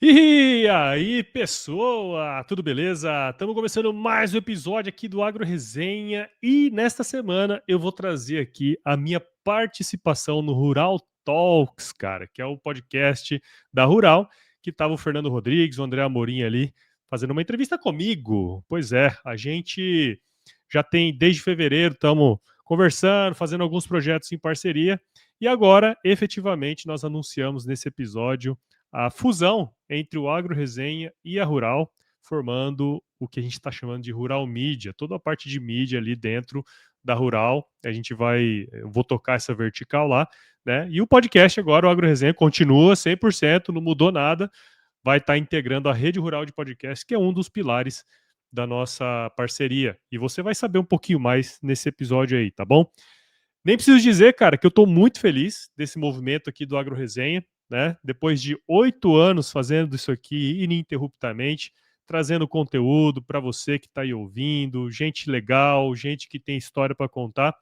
E aí, pessoa, tudo beleza? Estamos começando mais um episódio aqui do Agro Resenha e nesta semana eu vou trazer aqui a minha participação no Rural Talks, cara, que é o podcast da Rural, que estava o Fernando Rodrigues, o André Amorim ali, fazendo uma entrevista comigo. Pois é, a gente já tem, desde fevereiro, estamos conversando, fazendo alguns projetos em parceria e agora, efetivamente, nós anunciamos nesse episódio a fusão entre o Agro Resenha e a Rural, formando o que a gente está chamando de Rural Mídia, toda a parte de mídia ali dentro da Rural. Eu vou tocar essa vertical lá, né? E o podcast agora, o Agro Resenha, continua 100%, não mudou nada, vai estar integrando a Rede Rural de Podcast, que é um dos pilares da nossa parceria. E você vai saber um pouquinho mais nesse episódio aí, tá bom? Nem preciso dizer, cara, que eu estou muito feliz desse movimento aqui do Agro Resenha, né? Depois de 8 anos fazendo isso aqui ininterruptamente, trazendo conteúdo para você que está aí ouvindo, gente legal, gente que tem história para contar.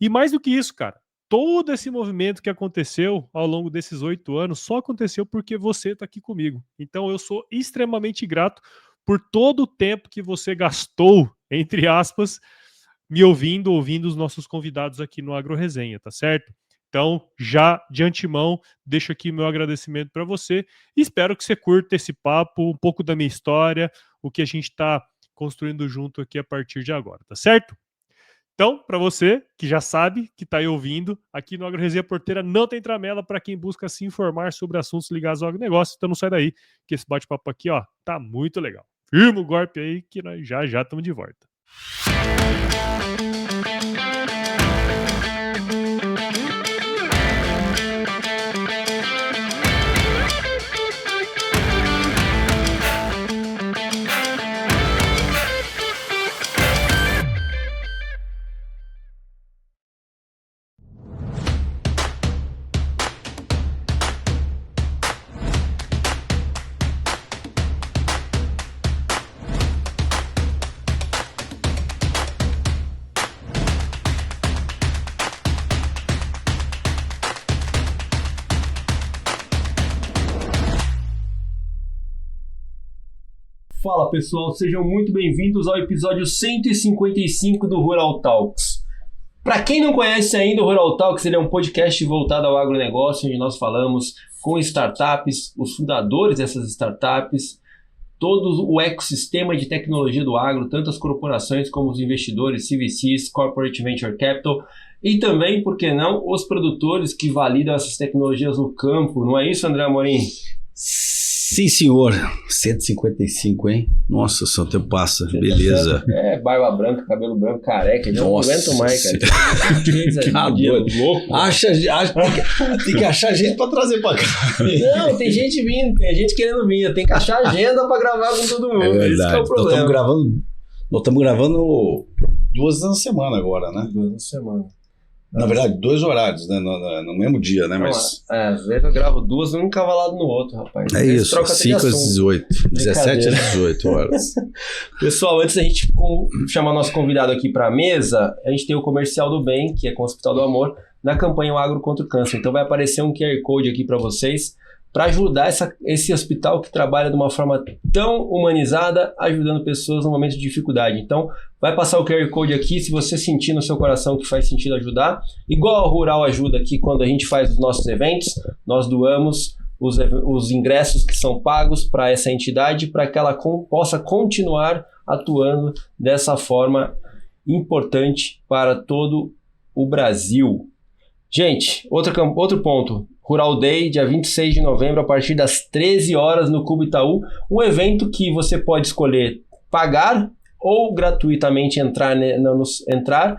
E mais do que isso, cara, todo esse movimento que aconteceu ao longo desses 8 anos só aconteceu porque você está aqui comigo. Então eu sou extremamente grato por todo o tempo que você gastou, entre aspas, me ouvindo os nossos convidados aqui no Agro Resenha, tá certo? Então, já de antemão, deixo aqui meu agradecimento para você e espero que você curta esse papo, um pouco da minha história, o que a gente está construindo junto aqui a partir de agora, tá certo? Então, para você que já sabe, que está aí ouvindo, aqui no Agro Resenha Porteira não tem tramela para quem busca se informar sobre assuntos ligados ao agronegócio, então não sai daí, que esse bate-papo aqui, ó, tá muito legal. Firma o golpe aí que nós já estamos de volta. Fala pessoal, sejam muito bem-vindos ao episódio 155 do Rural Talks. Para quem não conhece ainda, o Rural Talks ele é um podcast voltado ao agronegócio, onde nós falamos com startups, os fundadores dessas startups, todo o ecossistema de tecnologia do agro, tanto as corporações como os investidores, CVCs, Corporate Venture Capital, e também, por que não, os produtores que validam essas tecnologias no campo. Não é isso, André Amorim? Sim, senhor. 155, hein? Nossa, o tempo passa. Beleza. Barba branca, cabelo branco, careca. Não aguento mais, cara. Louco. Tem que achar gente pra trazer pra cá. Não, tem gente vindo, tem gente querendo vir. Tem que achar agenda pra gravar com todo mundo. É verdade. Esse que é o problema. Nós estamos gravando 2 na semana agora, né? 2 na semana. Na verdade, 2 horários, né? No mesmo dia, né? Mas... às vezes eu gravo 2 um encavalado no outro, rapaz. É isso, 5 às 18, 17 às 18 horas. Pessoal, antes da gente chamar nosso convidado aqui para a mesa, a gente tem o Comercial do Bem, que é com o Hospital do Amor, na campanha O Agro contra o Câncer. Então vai aparecer um QR Code aqui para vocês, para ajudar esse hospital que trabalha de uma forma tão humanizada, ajudando pessoas no momento de dificuldade. Então, vai passar o QR Code aqui, se você sentir no seu coração que faz sentido ajudar. Igual a Rural ajuda aqui quando a gente faz os nossos eventos, nós doamos os ingressos que são pagos para essa entidade, para que ela possa continuar atuando dessa forma importante para todo o Brasil. Gente, outro ponto. Rural Day, dia 26 de novembro, a partir das 13 horas no Cubo Itaú. Um evento que você pode escolher pagar ou gratuitamente entrar.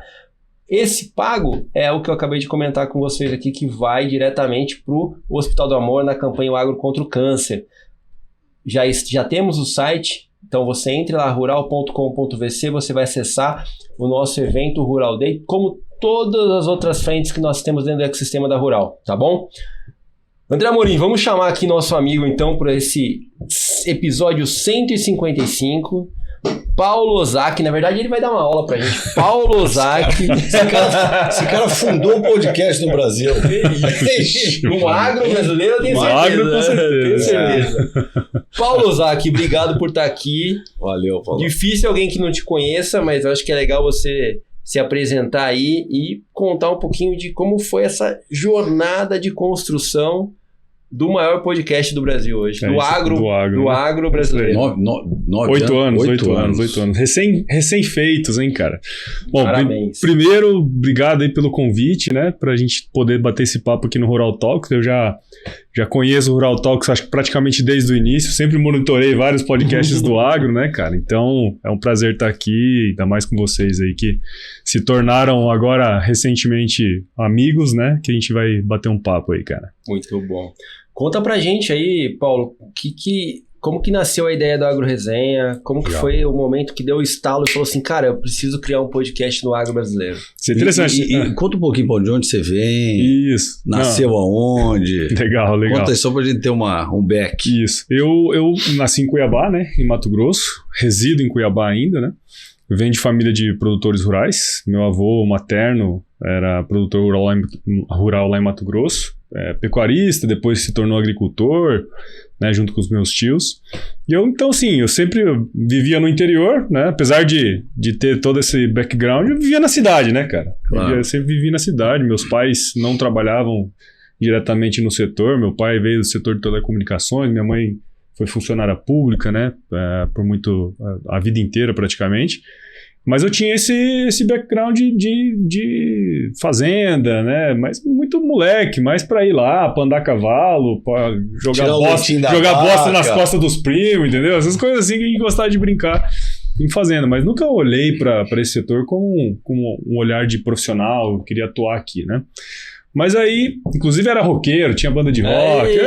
Esse pago é o que eu acabei de comentar com vocês aqui, que vai diretamente para o Hospital do Amor na campanha O Agro contra o Câncer. Já temos o site, então você entre lá, rural.com.vc, você vai acessar o nosso evento Rural Day, como todas as outras frentes que nós temos dentro do ecossistema da Rural, tá bom? André Amorim, vamos chamar aqui nosso amigo então para esse episódio 155. Paulo Ozaki, na verdade ele vai dar uma aula pra gente. Paulo Ozaki. Esse cara fundou o podcast no Brasil. Um agro brasileiro, eu tenho certeza. Agro, com certeza. Tenho certeza. Paulo Ozaki, obrigado por estar aqui. Valeu, Paulo. Difícil alguém que não te conheça, mas eu acho que é legal você se apresentar aí e contar um pouquinho de como foi essa jornada de construção do maior podcast do Brasil hoje, do agro brasileiro. 8 anos. Recém-feitos, hein, cara? Bom, parabéns. Primeiro, obrigado aí pelo convite, né, pra gente poder bater esse papo aqui no Rural Talks. Eu já conheço o Rural Talks, acho que praticamente desde o início, sempre monitorei vários podcasts do agro, né, cara? Então, é um prazer estar aqui, ainda mais com vocês aí, que se tornaram agora, recentemente, amigos, né, que a gente vai bater um papo aí, cara. Muito bom. Conta pra gente aí, Paulo, como que nasceu a ideia do Agro Resenha? Como que foi o momento que deu o estalo e falou assim, cara, eu preciso criar um podcast no agro brasileiro? Isso é interessante. E conta um pouquinho de onde você vem. Isso. Nasceu aonde? Legal. Conta aí só pra gente ter um back. Isso. Eu nasci em Cuiabá, né, em Mato Grosso. Resido em Cuiabá ainda, né. Eu venho de família de produtores rurais. Meu avô materno era produtor rural lá em Mato Grosso. Pecuarista, depois se tornou agricultor, né, junto com os meus tios. E então, sim, eu sempre vivia no interior, né, apesar de ter todo esse background, eu vivia na cidade, né, cara? Claro. Eu sempre vivi na cidade, meus pais não trabalhavam diretamente no setor, meu pai veio do setor de telecomunicações, minha mãe foi funcionária pública, né, a vida inteira praticamente. Mas eu tinha esse background de fazenda, né? Mas muito moleque, mais pra ir lá, pra andar a cavalo, pra jogar bosta nas costas dos primos, entendeu? Essas coisas assim que a gente gostava de brincar em fazenda. Mas nunca olhei pra esse setor com um olhar de profissional, eu queria atuar aqui, né? Mas aí, inclusive era roqueiro, tinha banda de rock.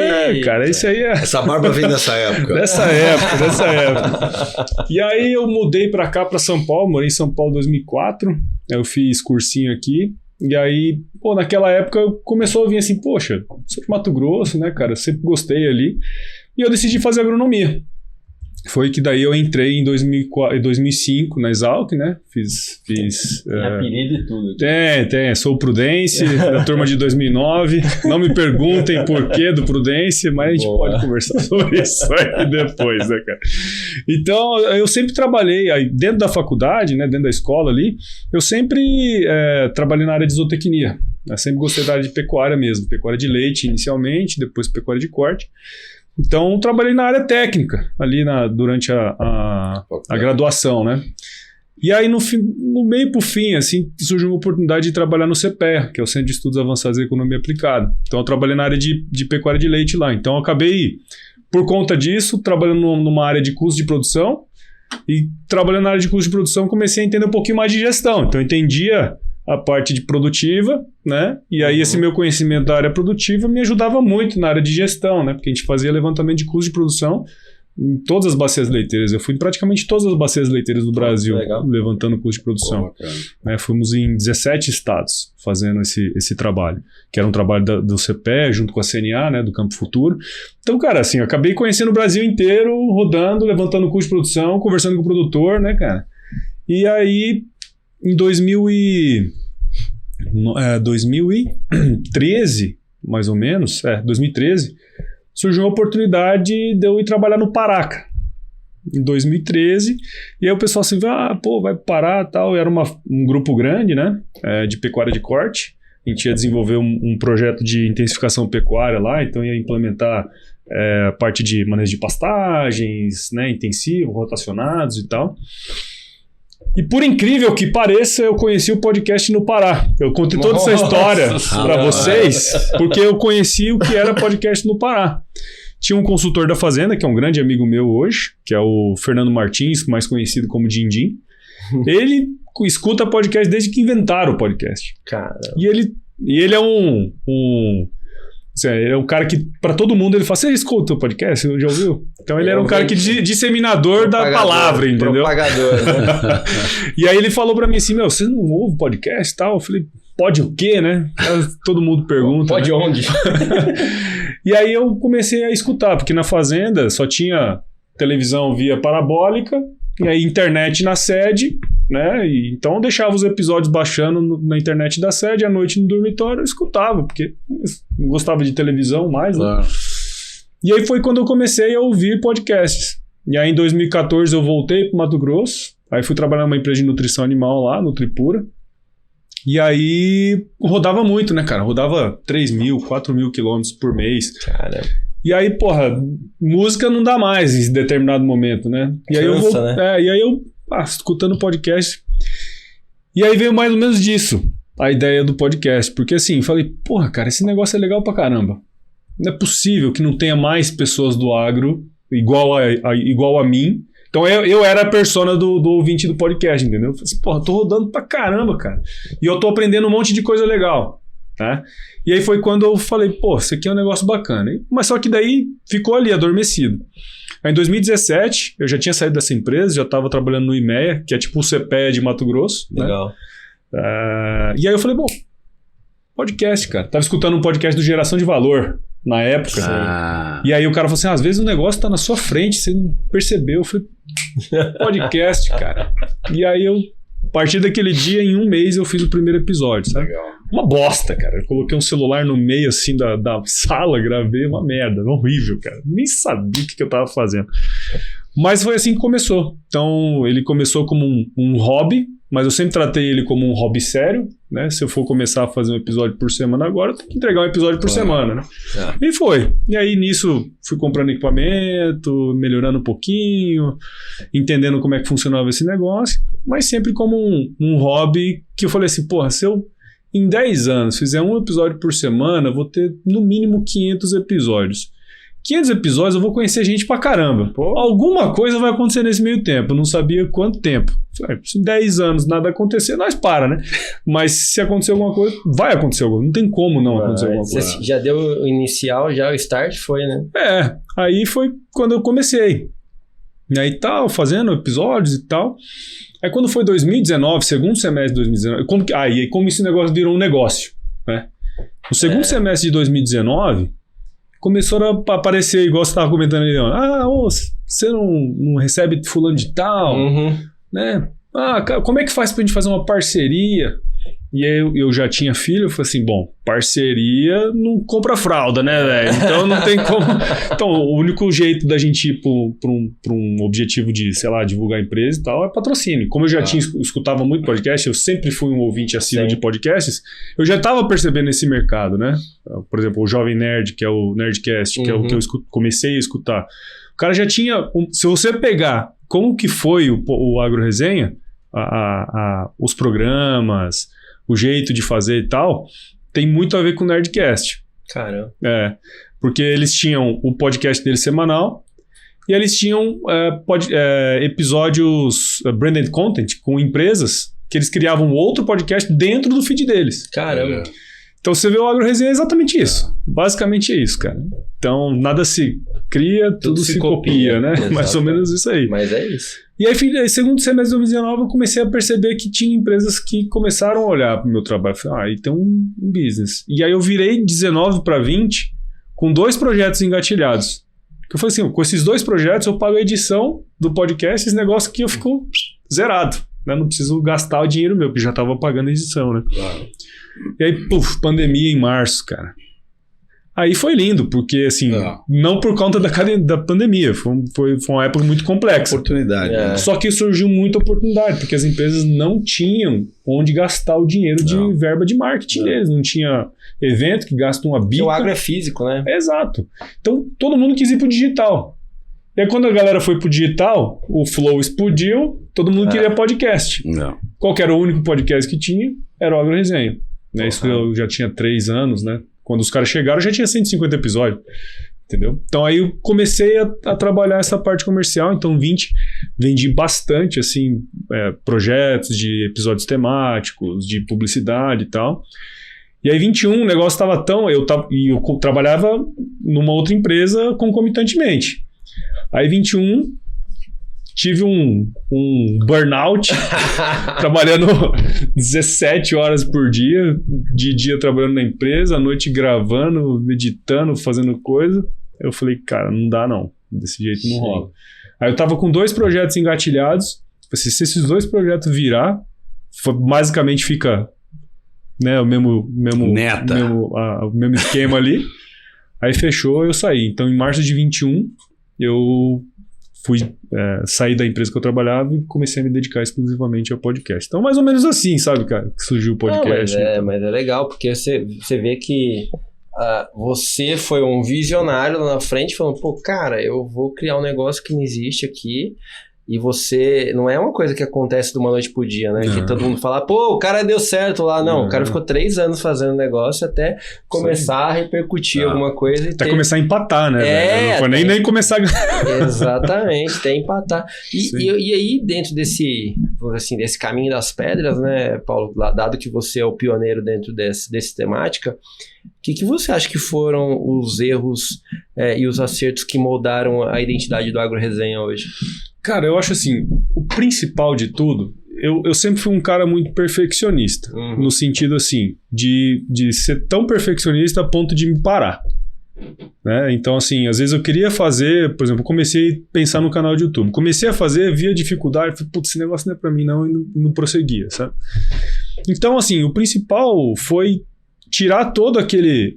Cara, isso aí é... Essa barba vem dessa época. Dessa época. E aí eu mudei pra cá, pra São Paulo, morei em São Paulo em 2004, eu fiz cursinho aqui, e aí, naquela época começou a vir assim, poxa, sou de Mato Grosso, né, cara, eu sempre gostei ali, e eu decidi fazer agronomia. Foi que daí eu entrei em 2005 na Exalc, né? Fiz apelido e tudo. Sou o Prudence, da turma de 2009. Não me perguntem por que do Prudence, mas a gente pode conversar sobre isso aí depois, né, cara? Então, eu sempre trabalhei aí dentro da faculdade, né, dentro da escola ali, eu sempre trabalhei na área de zootecnia. Eu sempre gostei da área de pecuária mesmo, pecuária de leite inicialmente, depois pecuária de corte. Então, trabalhei na área técnica, ali durante a graduação, né? E aí, no meio pro fim, assim, surgiu uma oportunidade de trabalhar no CPEA, que é o Centro de Estudos Avançados em Economia Aplicada. Então, eu trabalhei na área de pecuária de leite lá. Então, eu acabei, por conta disso, trabalhando numa área de custo de produção. E trabalhando na área de custo de produção, comecei a entender um pouquinho mais de gestão. Então, eu entendia a parte de produtiva, né? E aí esse meu conhecimento da área produtiva me ajudava muito na área de gestão, né? Porque a gente fazia levantamento de custo de produção em todas as bacias leiteiras. Eu fui em praticamente todas as bacias leiteiras do Brasil, levantando custo de produção. Fomos em 17 estados fazendo esse trabalho, que era um trabalho do CPE, junto com a CNA, né? Do Campo Futuro. Então, cara, assim, eu acabei conhecendo o Brasil inteiro, rodando, levantando custo de produção, conversando com o produtor, né, cara? E aí, em 2013, mais ou menos, 2013, surgiu a oportunidade de eu ir trabalhar no Pará, em 2013, e aí o pessoal assim, vai pro Pará e tal, era um grupo grande, né, de pecuária de corte, a gente ia desenvolver um projeto de intensificação pecuária lá, então ia implementar a parte de manejo de pastagens, né, intensivo, rotacionados e tal. E por incrível que pareça, eu conheci o podcast no Pará. Eu contei toda essa história para vocês, porque eu conheci o que era podcast no Pará. Tinha um consultor da Fazenda, que é um grande amigo meu hoje, que é o Fernando Martins, mais conhecido como Dindim. Ele escuta podcast desde que inventaram o podcast. Caramba. E ele é ele é um cara que, para todo mundo, ele fala, você escuta o podcast? Você já ouviu? Então ele era um cara que disseminador da palavra, entendeu? Propagador, né? E aí ele falou pra mim assim, você não ouve podcast e tal? Eu falei, pode o quê, né? Todo mundo pergunta. Pode, né? Onde? E aí eu comecei a escutar, porque na Fazenda só tinha televisão via parabólica E aí, internet na sede, né? E, então, eu deixava os episódios baixando na internet da sede, à noite no dormitório eu escutava, porque não gostava de televisão mais, né? Claro. E aí foi quando eu comecei a ouvir podcasts. E aí, em 2014, eu voltei para Mato Grosso. Aí fui trabalhar numa empresa de nutrição animal lá, Nutripura. E aí, rodava muito, né, cara? Rodava 3.000, 4.000 quilômetros por mês. Caramba. E aí, porra, música não dá mais em determinado momento, né? E aí Cansa, né? e aí eu escutando podcast. E aí veio mais ou menos disso, a ideia do podcast. Porque assim, falei, porra, cara, esse negócio é legal pra caramba. Não é possível que não tenha mais pessoas do agro igual a mim. Então eu era a persona do ouvinte do podcast, entendeu? Eu falei assim, porra, tô rodando pra caramba, cara. E eu tô aprendendo um monte de coisa legal, tá? E aí foi quando eu falei, pô, isso aqui é um negócio bacana. Mas só que daí ficou ali, adormecido. Aí em 2017, eu já tinha saído dessa empresa, já estava trabalhando no IMEA, que é tipo o CPE de Mato Grosso. Legal. Né? E aí eu falei, bom, podcast, cara. Tava escutando um podcast do Geração de Valor na época. Ah. E aí o cara falou assim, às vezes o negócio tá na sua frente, você não percebeu. Eu falei, podcast, cara. E aí eu, a partir daquele dia, em um mês, eu fiz o primeiro episódio, sabe? Legal. Uma bosta, cara. Eu coloquei um celular no meio, assim, da sala, gravei uma merda. Horrível, cara. Nem sabia o que eu tava fazendo. Mas foi assim que começou. Então, ele começou como um hobby, mas eu sempre tratei ele como um hobby sério, né? Se eu for começar a fazer um episódio por semana agora, eu tenho que entregar um episódio por semana, né? E foi. E aí, nisso, fui comprando equipamento, melhorando um pouquinho, entendendo como é que funcionava esse negócio, mas sempre como um hobby que eu falei assim, porra, se eu em 10 anos fizer um episódio por semana, eu vou ter no mínimo 500 episódios. 500 episódios eu vou conhecer gente pra caramba. Pô, alguma coisa vai acontecer nesse meio tempo. Eu não sabia quanto tempo. Se em 10 anos nada acontecer, nós para, né? Mas se acontecer alguma coisa, vai acontecer alguma coisa. Não tem como não acontecer alguma coisa. Você já deu o inicial, já o start foi, né? Aí foi quando eu comecei. E aí tal, fazendo episódios e tal. Aí quando foi 2019, segundo semestre de 2019, como esse negócio virou um negócio, né? No segundo semestre de 2019, começou a aparecer, igual você estava comentando ali, você não recebe fulano de tal, né? Como é que faz pra gente fazer uma parceria? E aí eu já tinha filho, eu falei assim, bom, parceria não compra fralda, né, velho? Então não tem como... Então o único jeito da gente ir pra um objetivo de, sei lá, divulgar a empresa e tal, é patrocínio. Como eu já escutava muito podcast, eu sempre fui um ouvinte assíduo de podcasts, eu já estava percebendo esse mercado, né? Por exemplo, o Jovem Nerd, que é o Nerdcast, que é o que eu comecei a escutar. O cara já tinha... Se você pegar como que foi o Agro Resenha, os programas... o jeito de fazer e tal, tem muito a ver com o Nerdcast. Caramba. Porque eles tinham o podcast deles semanal e eles tinham episódios branded content com empresas que eles criavam outro podcast dentro do feed deles. Caramba. Então você vê o Agro Resenha é exatamente isso. Basicamente é isso, cara. Então nada se cria, tudo se copia, né? Exato. Mais ou menos isso aí. Mas é isso. E aí, segundo semestre de 2019, eu comecei a perceber que tinha empresas que começaram a olhar para o meu trabalho. Falei, aí tem um business. E aí eu virei 19 para 20 com 2 projetos engatilhados. Eu falei assim, com esses 2 projetos eu pago a edição do podcast, esse negócio que eu fico zerado. Né? Não preciso gastar o dinheiro meu, porque já estava pagando a edição, né? Claro. E aí, pandemia em março, cara. Aí foi lindo, porque assim, não por conta da pandemia, foi uma época muito complexa. Oportunidade. É. Né? Só que surgiu muita oportunidade, porque as empresas não tinham onde gastar o dinheiro de verba de marketing deles. Não tinha evento que gasta uma bica. O agro é físico, né? Exato. Então todo mundo quis ir pro digital. E aí quando a galera foi pro digital, o Flow explodiu, todo mundo queria podcast. Não. Qual que era o único podcast que tinha? Era o Agro Resenha. Né? Isso eu já tinha 3 anos, né? Quando os caras chegaram, já tinha 150 episódios. Entendeu? Então aí eu comecei a trabalhar essa parte comercial. Então vendi bastante, assim, projetos de episódios temáticos, de publicidade e tal. E aí 21, o negócio estava tão... Eu trabalhava numa outra empresa concomitantemente. Aí 21... tive um burnout, trabalhando 17 horas por dia, de dia trabalhando na empresa, à noite gravando, editando, fazendo coisa. Eu falei, cara, não dá não, desse jeito não rola. Aí eu tava com 2 projetos engatilhados. Se esses 2 projetos virar, basicamente fica, né, o mesmo esquema ali. Aí fechou, eu saí. Então, em março de 21, eu saí da empresa que eu trabalhava e comecei a me dedicar exclusivamente ao podcast. Então, mais ou menos assim, sabe, cara, que surgiu o podcast. Mas é legal, porque você vê que você foi um visionário lá na frente, falando, pô, cara, eu vou criar um negócio que não existe aqui. E você... Não é uma coisa que acontece de uma noite pro dia, né? Que todo mundo fala, pô, o cara deu certo lá. Não, o cara ficou 3 anos fazendo negócio até começar a repercutir alguma coisa. Até começar a empatar, né? Não foi nem começar a ganhar. Exatamente, até empatar. E aí, dentro desse caminho das pedras, né, Paulo? Dado que você é o pioneiro dentro dessa temática, o que você acha que foram os erros e os acertos que moldaram a identidade do Agro Resenha hoje? Cara, eu acho assim, o principal de tudo, eu sempre fui um cara muito perfeccionista, no sentido assim, de ser tão perfeccionista a ponto de me parar. Né? Então assim, às vezes eu queria fazer, por exemplo, eu comecei a pensar no canal de YouTube, comecei a fazer, via dificuldade, falei, putz, esse negócio não é pra mim não, e não prosseguia, sabe? Então assim, o principal foi tirar todo aquele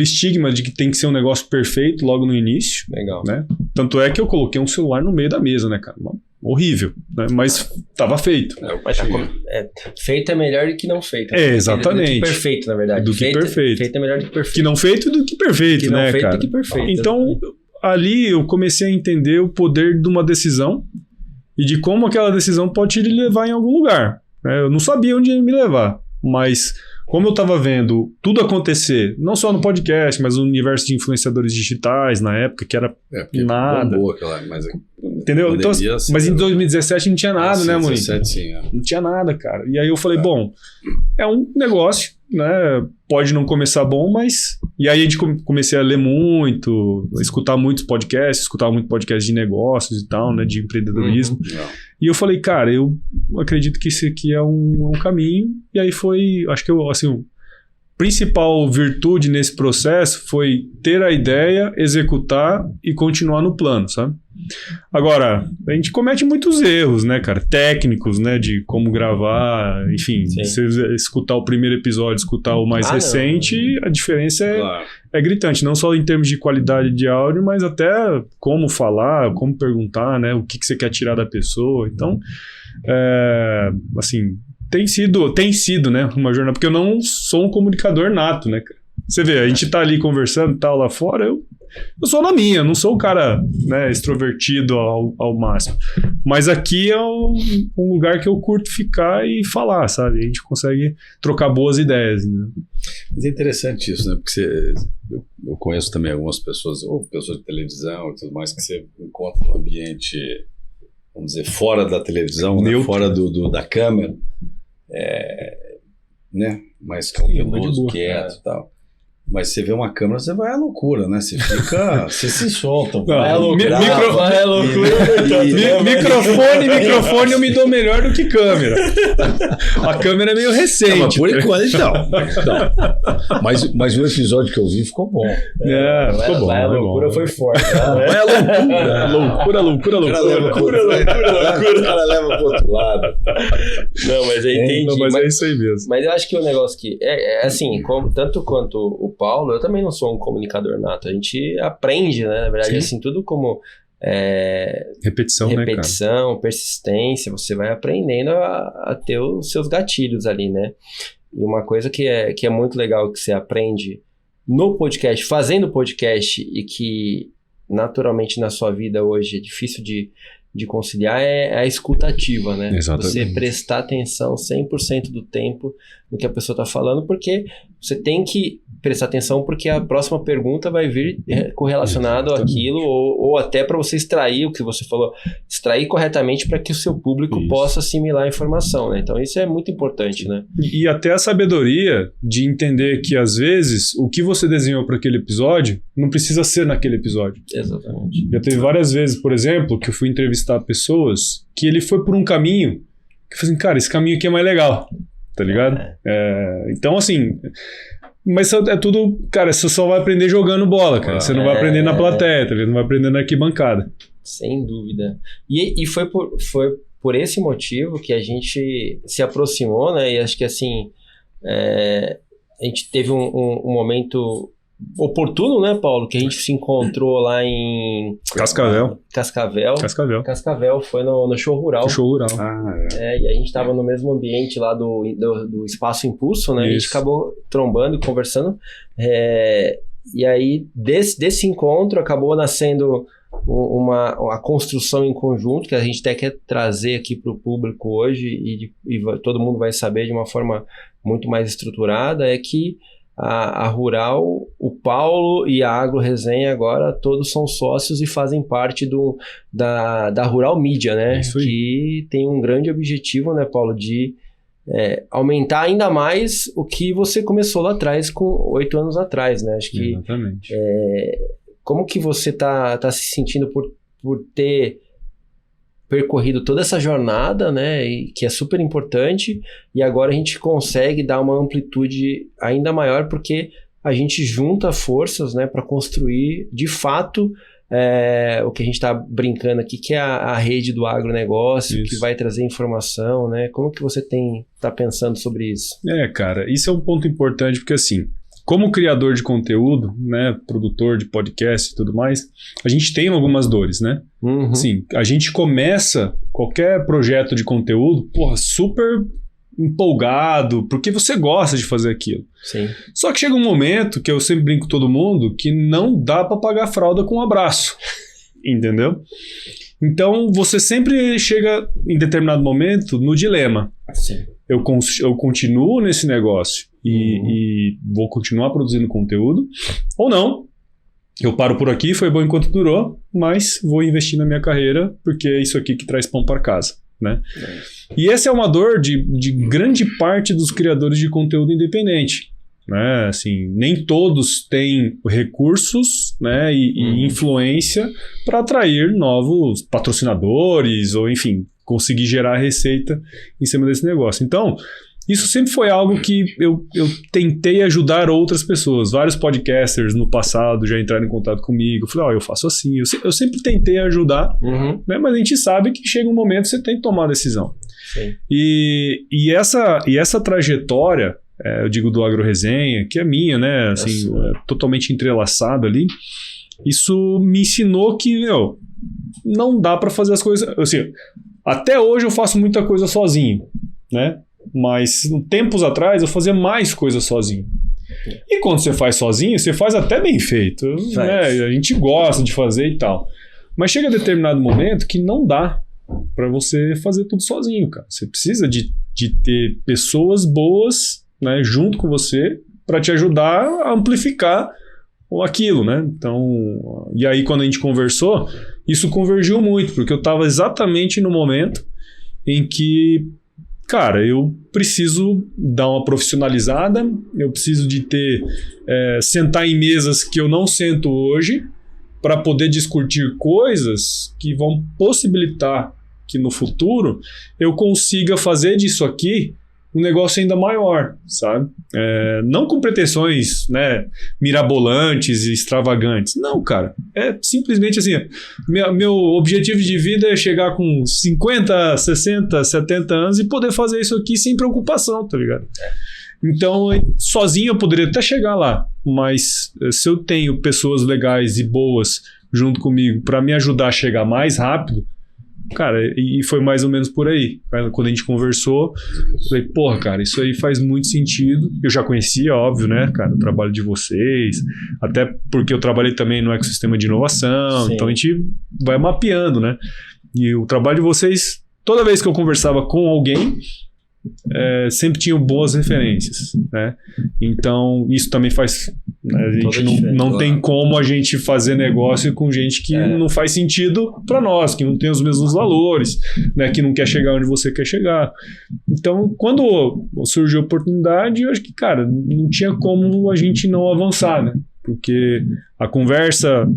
estigma de que tem que ser um negócio perfeito logo no início. Legal. Né? Tanto é que eu coloquei um celular no meio da mesa, né, cara? Horrível, né? Mas tava feito. Feito é melhor do que não feito. Exatamente. Do que perfeito, na verdade. Do que perfeito. Feito é melhor do que perfeito. Que não feito do que perfeito, né, feito cara? do que perfeito. Então, ali eu comecei a entender o poder de uma decisão e de como aquela decisão pode te levar em algum lugar. Né? Eu não sabia onde ia me levar, mas... Como eu estava vendo tudo acontecer, não só no podcast, mas no universo de influenciadores digitais na época, que era nada. Bombou aquela, mas entendeu? Então, mas em 2017 não tinha nada, né, Maurício? 2017, sim. Não tinha nada, cara. E aí eu falei, bom, é um negócio, né? Pode não começar bom, mas... E aí comecei a ler muito, escutar muitos podcasts, escutava muito podcast de negócios e tal, né? De empreendedorismo. E eu falei, cara, eu acredito que esse aqui é um caminho. E aí foi, acho que a principal virtude nesse processo foi ter a ideia, executar e continuar no plano, sabe? Agora, a gente comete muitos erros, né, cara? Técnicos, né? De como gravar, enfim. Se você escutar o primeiro episódio, escutar o mais recente, a diferença é gritante. Não só em termos de qualidade de áudio, mas até como falar, como perguntar, né? O que você quer tirar da pessoa. Então, assim... Tem sido, né, uma jornada, porque eu não sou um comunicador nato, né, cara? Você vê, a gente tá ali conversando e tal lá fora, eu sou na minha, não sou o cara, né, extrovertido ao máximo. Mas aqui é um lugar que eu curto ficar e falar, sabe? A gente consegue trocar boas ideias, né? Mas é interessante isso, né? Porque eu conheço também algumas pessoas, ou pessoas de televisão e tudo mais, que você encontra no ambiente, vamos dizer, fora da televisão, né? Fora da câmera. Né? Mais cauteloso, quieto e tal. Mas você vê uma câmera, você vai à loucura, né? Você fica... você se solta. Vai à loucura. Microfone eu me dou melhor do que câmera. A câmera é meio recente. Não, mas por enquanto, então. Mas o episódio que eu vi ficou bom. Ficou bom. Vai à loucura foi forte. Vai à loucura. O cara leva pro outro lado. Não, mas eu entendi. Mas é isso aí mesmo. Mas eu acho que o negócio que... É assim, tanto quanto o Paulo, eu também não sou um comunicador nato. A gente aprende, né? Na verdade, assim, tudo como repetição, né, cara? Persistência, você vai aprendendo a ter os seus gatilhos ali, né? E uma coisa que é muito legal que você aprende no podcast, fazendo podcast, e que naturalmente na sua vida hoje é difícil de conciliar, é a escutativa, né? Exatamente. Você prestar atenção 100% do tempo no que a pessoa está falando, porque você tem que prestar atenção, porque a próxima pergunta vai vir correlacionado àquilo, ou até para você extrair o que você falou, extrair corretamente para que o seu público possa assimilar a informação, né? Então isso é muito importante, né? E até a sabedoria de entender que às vezes o que você desenhou para aquele episódio não precisa ser naquele episódio. Exatamente. Já teve várias vezes, por exemplo, que eu fui entrevistar pessoas que ele foi por um caminho que eu falei assim, cara, esse caminho aqui é mais legal, tá ligado? Então assim... Mas é tudo, cara, você só vai aprender jogando bola, cara. Você não vai aprender na plateia, tá ligado? Não vai aprender na arquibancada. Sem dúvida. E foi por esse motivo que a gente se aproximou, né? E acho que assim, a gente teve um momento oportuno, né, Paulo? Que a gente se encontrou lá em... Cascavel. Cascavel foi no show rural. Show rural. E a gente estava no mesmo ambiente lá do Espaço Impulso, né? Isso. A gente acabou trombando e conversando. E aí, desse encontro, acabou nascendo uma construção em conjunto, que a gente até quer trazer aqui para o público hoje, e todo mundo vai saber de uma forma muito mais estruturada, é que a Rural, o Paulo e a Agro Resenha agora todos são sócios e fazem parte da Rural Mídia, né? Que tem um grande objetivo, né, Paulo, de aumentar ainda mais o que você começou lá atrás, com 8 anos atrás, né? Acho que exatamente. Como que você tá se sentindo por ter percorrido toda essa jornada, né, e que é super importante, e agora a gente consegue dar uma amplitude ainda maior, porque a gente junta forças, né, para construir, de fato, o que a gente está brincando aqui, que é a rede do agronegócio, que vai trazer informação, né? Como que você tá pensando sobre isso? Cara, isso é um ponto importante, porque assim, como criador de conteúdo, né, produtor de podcast e tudo mais, a gente tem algumas dores, né? Uhum. Assim, a gente começa qualquer projeto de conteúdo, super empolgado, porque você gosta de fazer aquilo. Sim. Só que chega um momento, que eu sempre brinco com todo mundo, que não dá para pagar fralda com um abraço, entendeu? Então, você sempre chega, em determinado momento, no dilema. Sim. Eu continuo nesse negócio e vou continuar produzindo conteúdo, ou não, eu paro por aqui, foi bom enquanto durou, mas vou investir na minha carreira, porque é isso aqui que traz pão para casa, né? E essa é uma dor de grande parte dos criadores de conteúdo independente, né? Assim, nem todos têm recursos, né, e influência para atrair novos patrocinadores, ou enfim, conseguir gerar receita em cima desse negócio. Então, isso sempre foi algo que eu tentei ajudar outras pessoas. Vários podcasters no passado já entraram em contato comigo. Eu falei, eu faço assim. Eu sempre tentei ajudar, né? Mas a gente sabe que chega um momento que você tem que tomar a decisão. Sim. E essa trajetória, eu digo do Agro Resenha, que é minha, né? Assim, totalmente entrelaçada ali. Isso me ensinou que, não dá para fazer as coisas... Assim, até hoje eu faço muita coisa sozinho, né? Mas tempos atrás eu fazia mais coisas sozinho. E quando você faz sozinho, você faz até bem feito, né? A gente gosta de fazer e tal. Mas chega a determinado momento que não dá para você fazer tudo sozinho, cara. Você precisa de ter pessoas boas, né, junto com você para te ajudar a amplificar aquilo, né? Então, e aí quando a gente conversou, isso convergiu muito, porque eu estava exatamente no momento em que, cara, eu preciso dar uma profissionalizada, eu preciso de sentar em mesas que eu não sento hoje para poder discutir coisas que vão possibilitar que no futuro eu consiga fazer disso aqui um negócio ainda maior, sabe? Não com pretensões, né, mirabolantes e extravagantes. Não, cara. É simplesmente assim, meu objetivo de vida é chegar com 50, 60, 70 anos e poder fazer isso aqui sem preocupação, tá ligado? Então, sozinho eu poderia até chegar lá, mas se eu tenho pessoas legais e boas junto comigo para me ajudar a chegar mais rápido, cara, e foi mais ou menos por aí. Quando a gente conversou, eu falei, porra, cara, isso aí faz muito sentido. Eu já conhecia, óbvio, né, cara, o trabalho de vocês, até porque eu trabalhei também no ecossistema de inovação. Sim. Então a gente vai mapeando, né? E o trabalho de vocês, toda vez que eu conversava com alguém, sempre tinham boas referências, né? Então isso também faz... A gente não tem como a gente fazer negócio com gente que não faz sentido para nós, que não tem os mesmos valores, né, que não quer chegar onde você quer chegar. Então, quando surgiu a oportunidade, eu acho que, cara, não tinha como a gente não avançar, né? Porque a conversa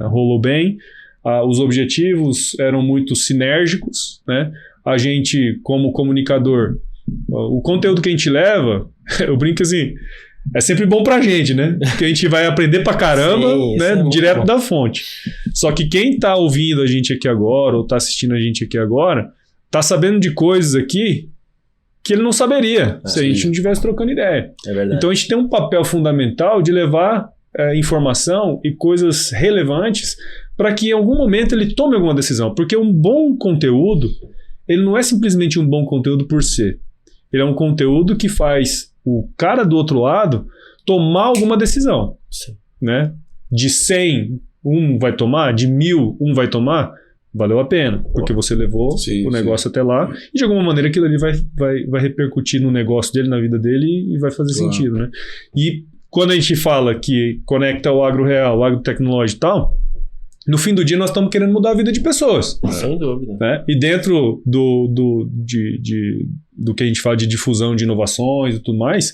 rolou bem, os objetivos eram muito sinérgicos, né? A gente, como comunicador, o conteúdo que a gente leva, eu brinco assim, é sempre bom pra gente, né? Porque a gente vai aprender pra caramba, Sim, né? isso é Direto muito da fonte. Só que quem tá ouvindo a gente aqui agora, ou tá assistindo a gente aqui agora, tá sabendo de coisas aqui que ele não saberia se a gente não estivesse trocando ideia. É verdade. Então a gente tem um papel fundamental de levar informação e coisas relevantes para que em algum momento ele tome alguma decisão. Porque um bom conteúdo, ele não é simplesmente um bom conteúdo por si. Ele é um conteúdo que faz o cara do outro lado tomar alguma decisão. Sim. Né? De 100, um vai tomar, de 1000, um vai tomar, valeu a pena, porque você levou o negócio até lá e de alguma maneira aquilo ali vai repercutir no negócio dele, na vida dele e vai fazer sentido, né? E quando a gente fala que conecta o agro real, o agro tecnológico e tal, no fim do dia nós estamos querendo mudar a vida de pessoas. Sem dúvida. Né? E dentro do que a gente fala de difusão de inovações e tudo mais,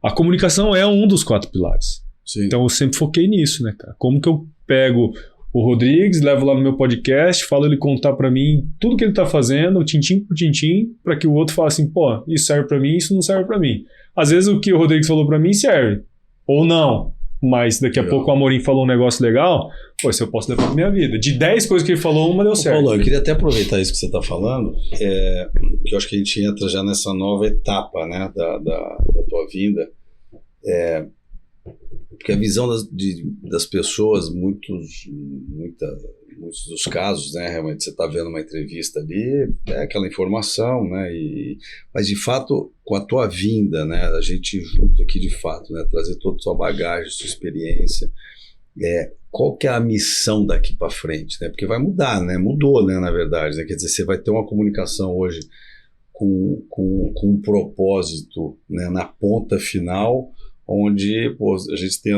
a comunicação é um dos 4 pilares. Sim. Então eu sempre foquei nisso, né, cara? Como que eu pego o Rodrigues, levo lá no meu podcast, falo ele contar pra mim tudo que ele tá fazendo, tintim por tintim, pra que o outro fale assim, pô, isso serve pra mim, isso não serve pra mim. Às vezes o que o Rodrigues falou pra mim serve, ou não, mas daqui a pouco o Amorim falou um negócio legal, pô, isso eu posso levar pra minha vida. De 10 coisas que ele falou, uma deu certo. Paulo, eu queria até aproveitar isso que você tá falando, que eu acho que a gente entra já nessa nova etapa, né, da tua vinda, porque a visão das pessoas, muitos dos casos, né, realmente você está vendo uma entrevista ali, é aquela informação, né, mas de fato, com a tua vinda, né, a gente junto aqui de fato, né, trazer toda a sua bagagem, sua experiência, qual que é a missão daqui para frente, né, porque vai mudar, né, mudou, né, na verdade, né, quer dizer, você vai ter uma comunicação hoje com um propósito, né, na ponta final, onde a gente tem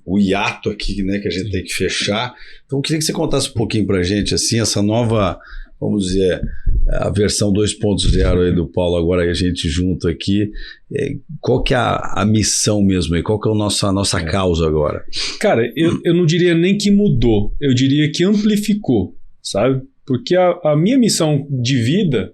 o hiato aqui, né, que a gente tem que fechar. Então eu queria que você contasse um pouquinho pra gente, assim, essa nova, vamos dizer, a versão 2.0 aí do Paulo, agora a gente junto aqui, qual que é a missão mesmo aí, qual que é a nossa causa agora? Cara, eu não diria nem que mudou, eu diria que amplificou, sabe? Porque a minha missão de vida,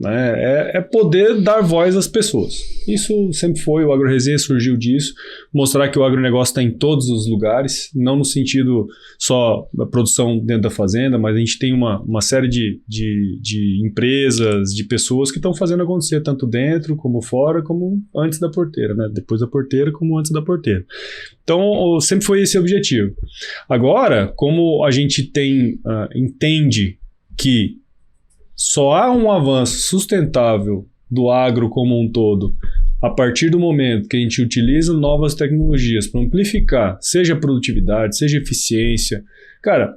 né, é poder dar voz às pessoas. Isso sempre foi, o AgroResenha surgiu disso, mostrar que o agronegócio está em todos os lugares, não no sentido só da produção dentro da fazenda, mas a gente tem uma série de empresas, de pessoas que estão fazendo acontecer, tanto dentro como fora, como antes da porteira, né? Depois da porteira como antes da porteira. Então, sempre foi esse o objetivo. Agora, como a gente entende que só há um avanço sustentável do agro como um todo a partir do momento que a gente utiliza novas tecnologias para amplificar, seja produtividade, seja eficiência. Cara,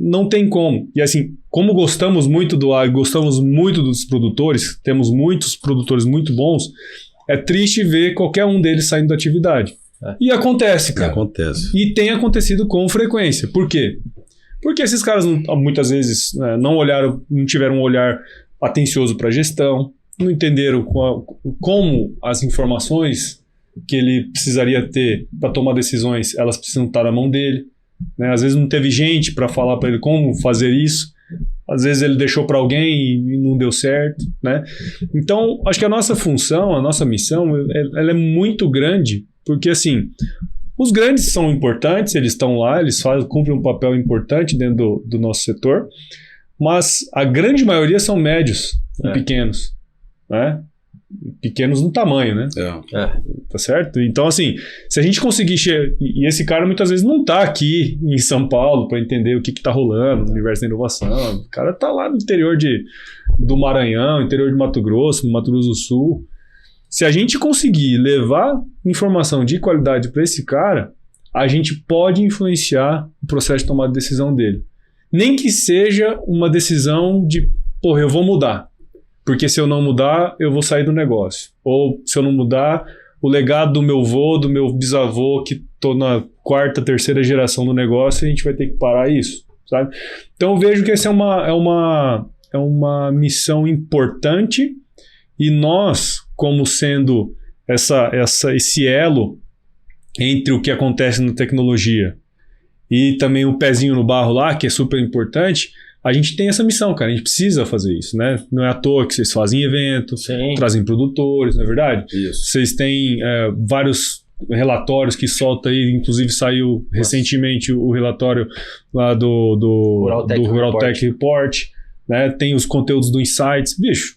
não tem como. E assim, como gostamos muito do agro, gostamos muito dos produtores, temos muitos produtores muito bons, é triste ver qualquer um deles saindo da atividade. E acontece, cara. Acontece. E tem acontecido com frequência. Por quê? Porque esses caras muitas vezes não tiveram um olhar atencioso para a gestão, não entenderam como as informações que ele precisaria ter para tomar decisões, elas precisam estar na mão dele. Né? Às vezes não teve gente para falar para ele como fazer isso, às vezes ele deixou para alguém e não deu certo. Né? Então, acho que a nossa função, a nossa missão, ela é muito grande, porque assim, os grandes são importantes, eles estão lá, eles cumprem um papel importante dentro do nosso setor, mas a grande maioria são médios e pequenos, né? Pequenos no tamanho, né? Tá certo? Então, assim, se a gente conseguir e esse cara muitas vezes não tá aqui em São Paulo para entender o que tá rolando no universo da inovação, o cara tá lá no interior do Maranhão, interior de Mato Grosso, no Mato Grosso do Sul. Se a gente conseguir levar informação de qualidade para esse cara, a gente pode influenciar o processo de tomada de decisão dele. Nem que seja uma decisão de, eu vou mudar. Porque se eu não mudar, eu vou sair do negócio. Ou se eu não mudar, o legado do meu avô, do meu bisavô, que estou na 4ª, 3ª geração do negócio, a gente vai ter que parar isso, sabe? Então eu vejo que essa é uma missão importante e nós, como sendo esse elo entre o que acontece na tecnologia e também o pezinho no barro lá, que é super importante, a gente tem essa missão, cara. A gente precisa fazer isso, né? Não é à toa que vocês fazem evento, trazem produtores, não é verdade? Isso. Vocês têm vários relatórios que solta aí, inclusive saiu recentemente o relatório lá do Rural Tech Report, né? Tem os conteúdos do Insights. Bicho,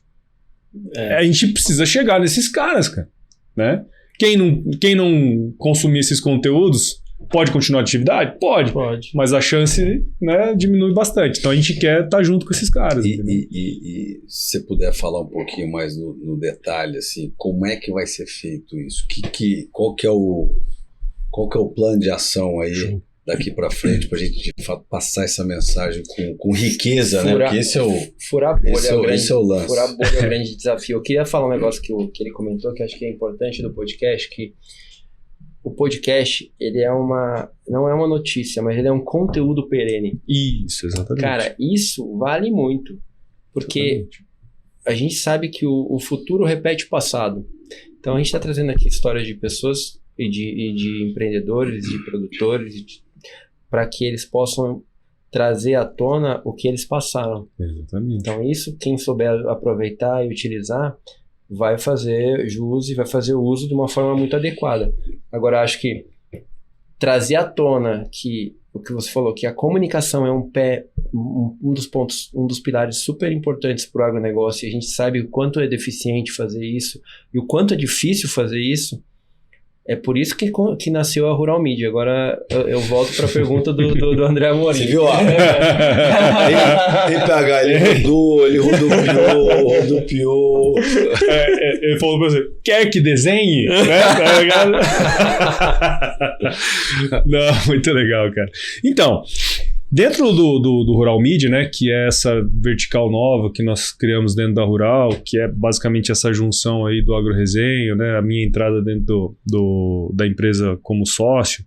a gente precisa chegar nesses caras, cara, né? Quem não consumir esses conteúdos pode continuar a atividade? Pode. Mas a chance, né, diminui bastante. Então a gente quer estar junto com esses caras. E se você puder falar um pouquinho mais no detalhe, assim, como é que vai ser feito isso? Qual que é o plano de ação aí daqui para frente para a gente de fato passar essa mensagem com riqueza, né? Porque esse é o furar a bolha, esse é o lance. Furar a bolha é o grande desafio. Eu queria falar um negócio que ele comentou que acho que é importante do podcast, que o podcast, ele não é uma notícia, mas ele é um conteúdo perene. Isso, exatamente. Cara, isso vale muito, porque a gente sabe que o futuro repete o passado. Então a gente está trazendo aqui histórias de pessoas e de empreendedores, de produtores, para que eles possam trazer à tona o que eles passaram. Exatamente. Então isso, quem souber aproveitar e utilizar, vai fazer jus e vai fazer o uso de uma forma muito adequada. Agora, acho que trazer à tona que o que você falou, que a comunicação é um dos pontos, um dos pilares super importantes para o agronegócio, e a gente sabe o quanto é deficiente fazer isso e o quanto é difícil fazer isso. É por isso que nasceu a Rural Media. Agora eu volto para a pergunta do André Amorim. Você viu? Ele rodopiou. Ele falou pra você, quer que desenhe? Não, muito legal, cara. Então, dentro do Rural Media, né, que é essa vertical nova que nós criamos dentro da Rural, que é basicamente essa junção aí do AgroResenha, né, a minha entrada dentro da empresa como sócio,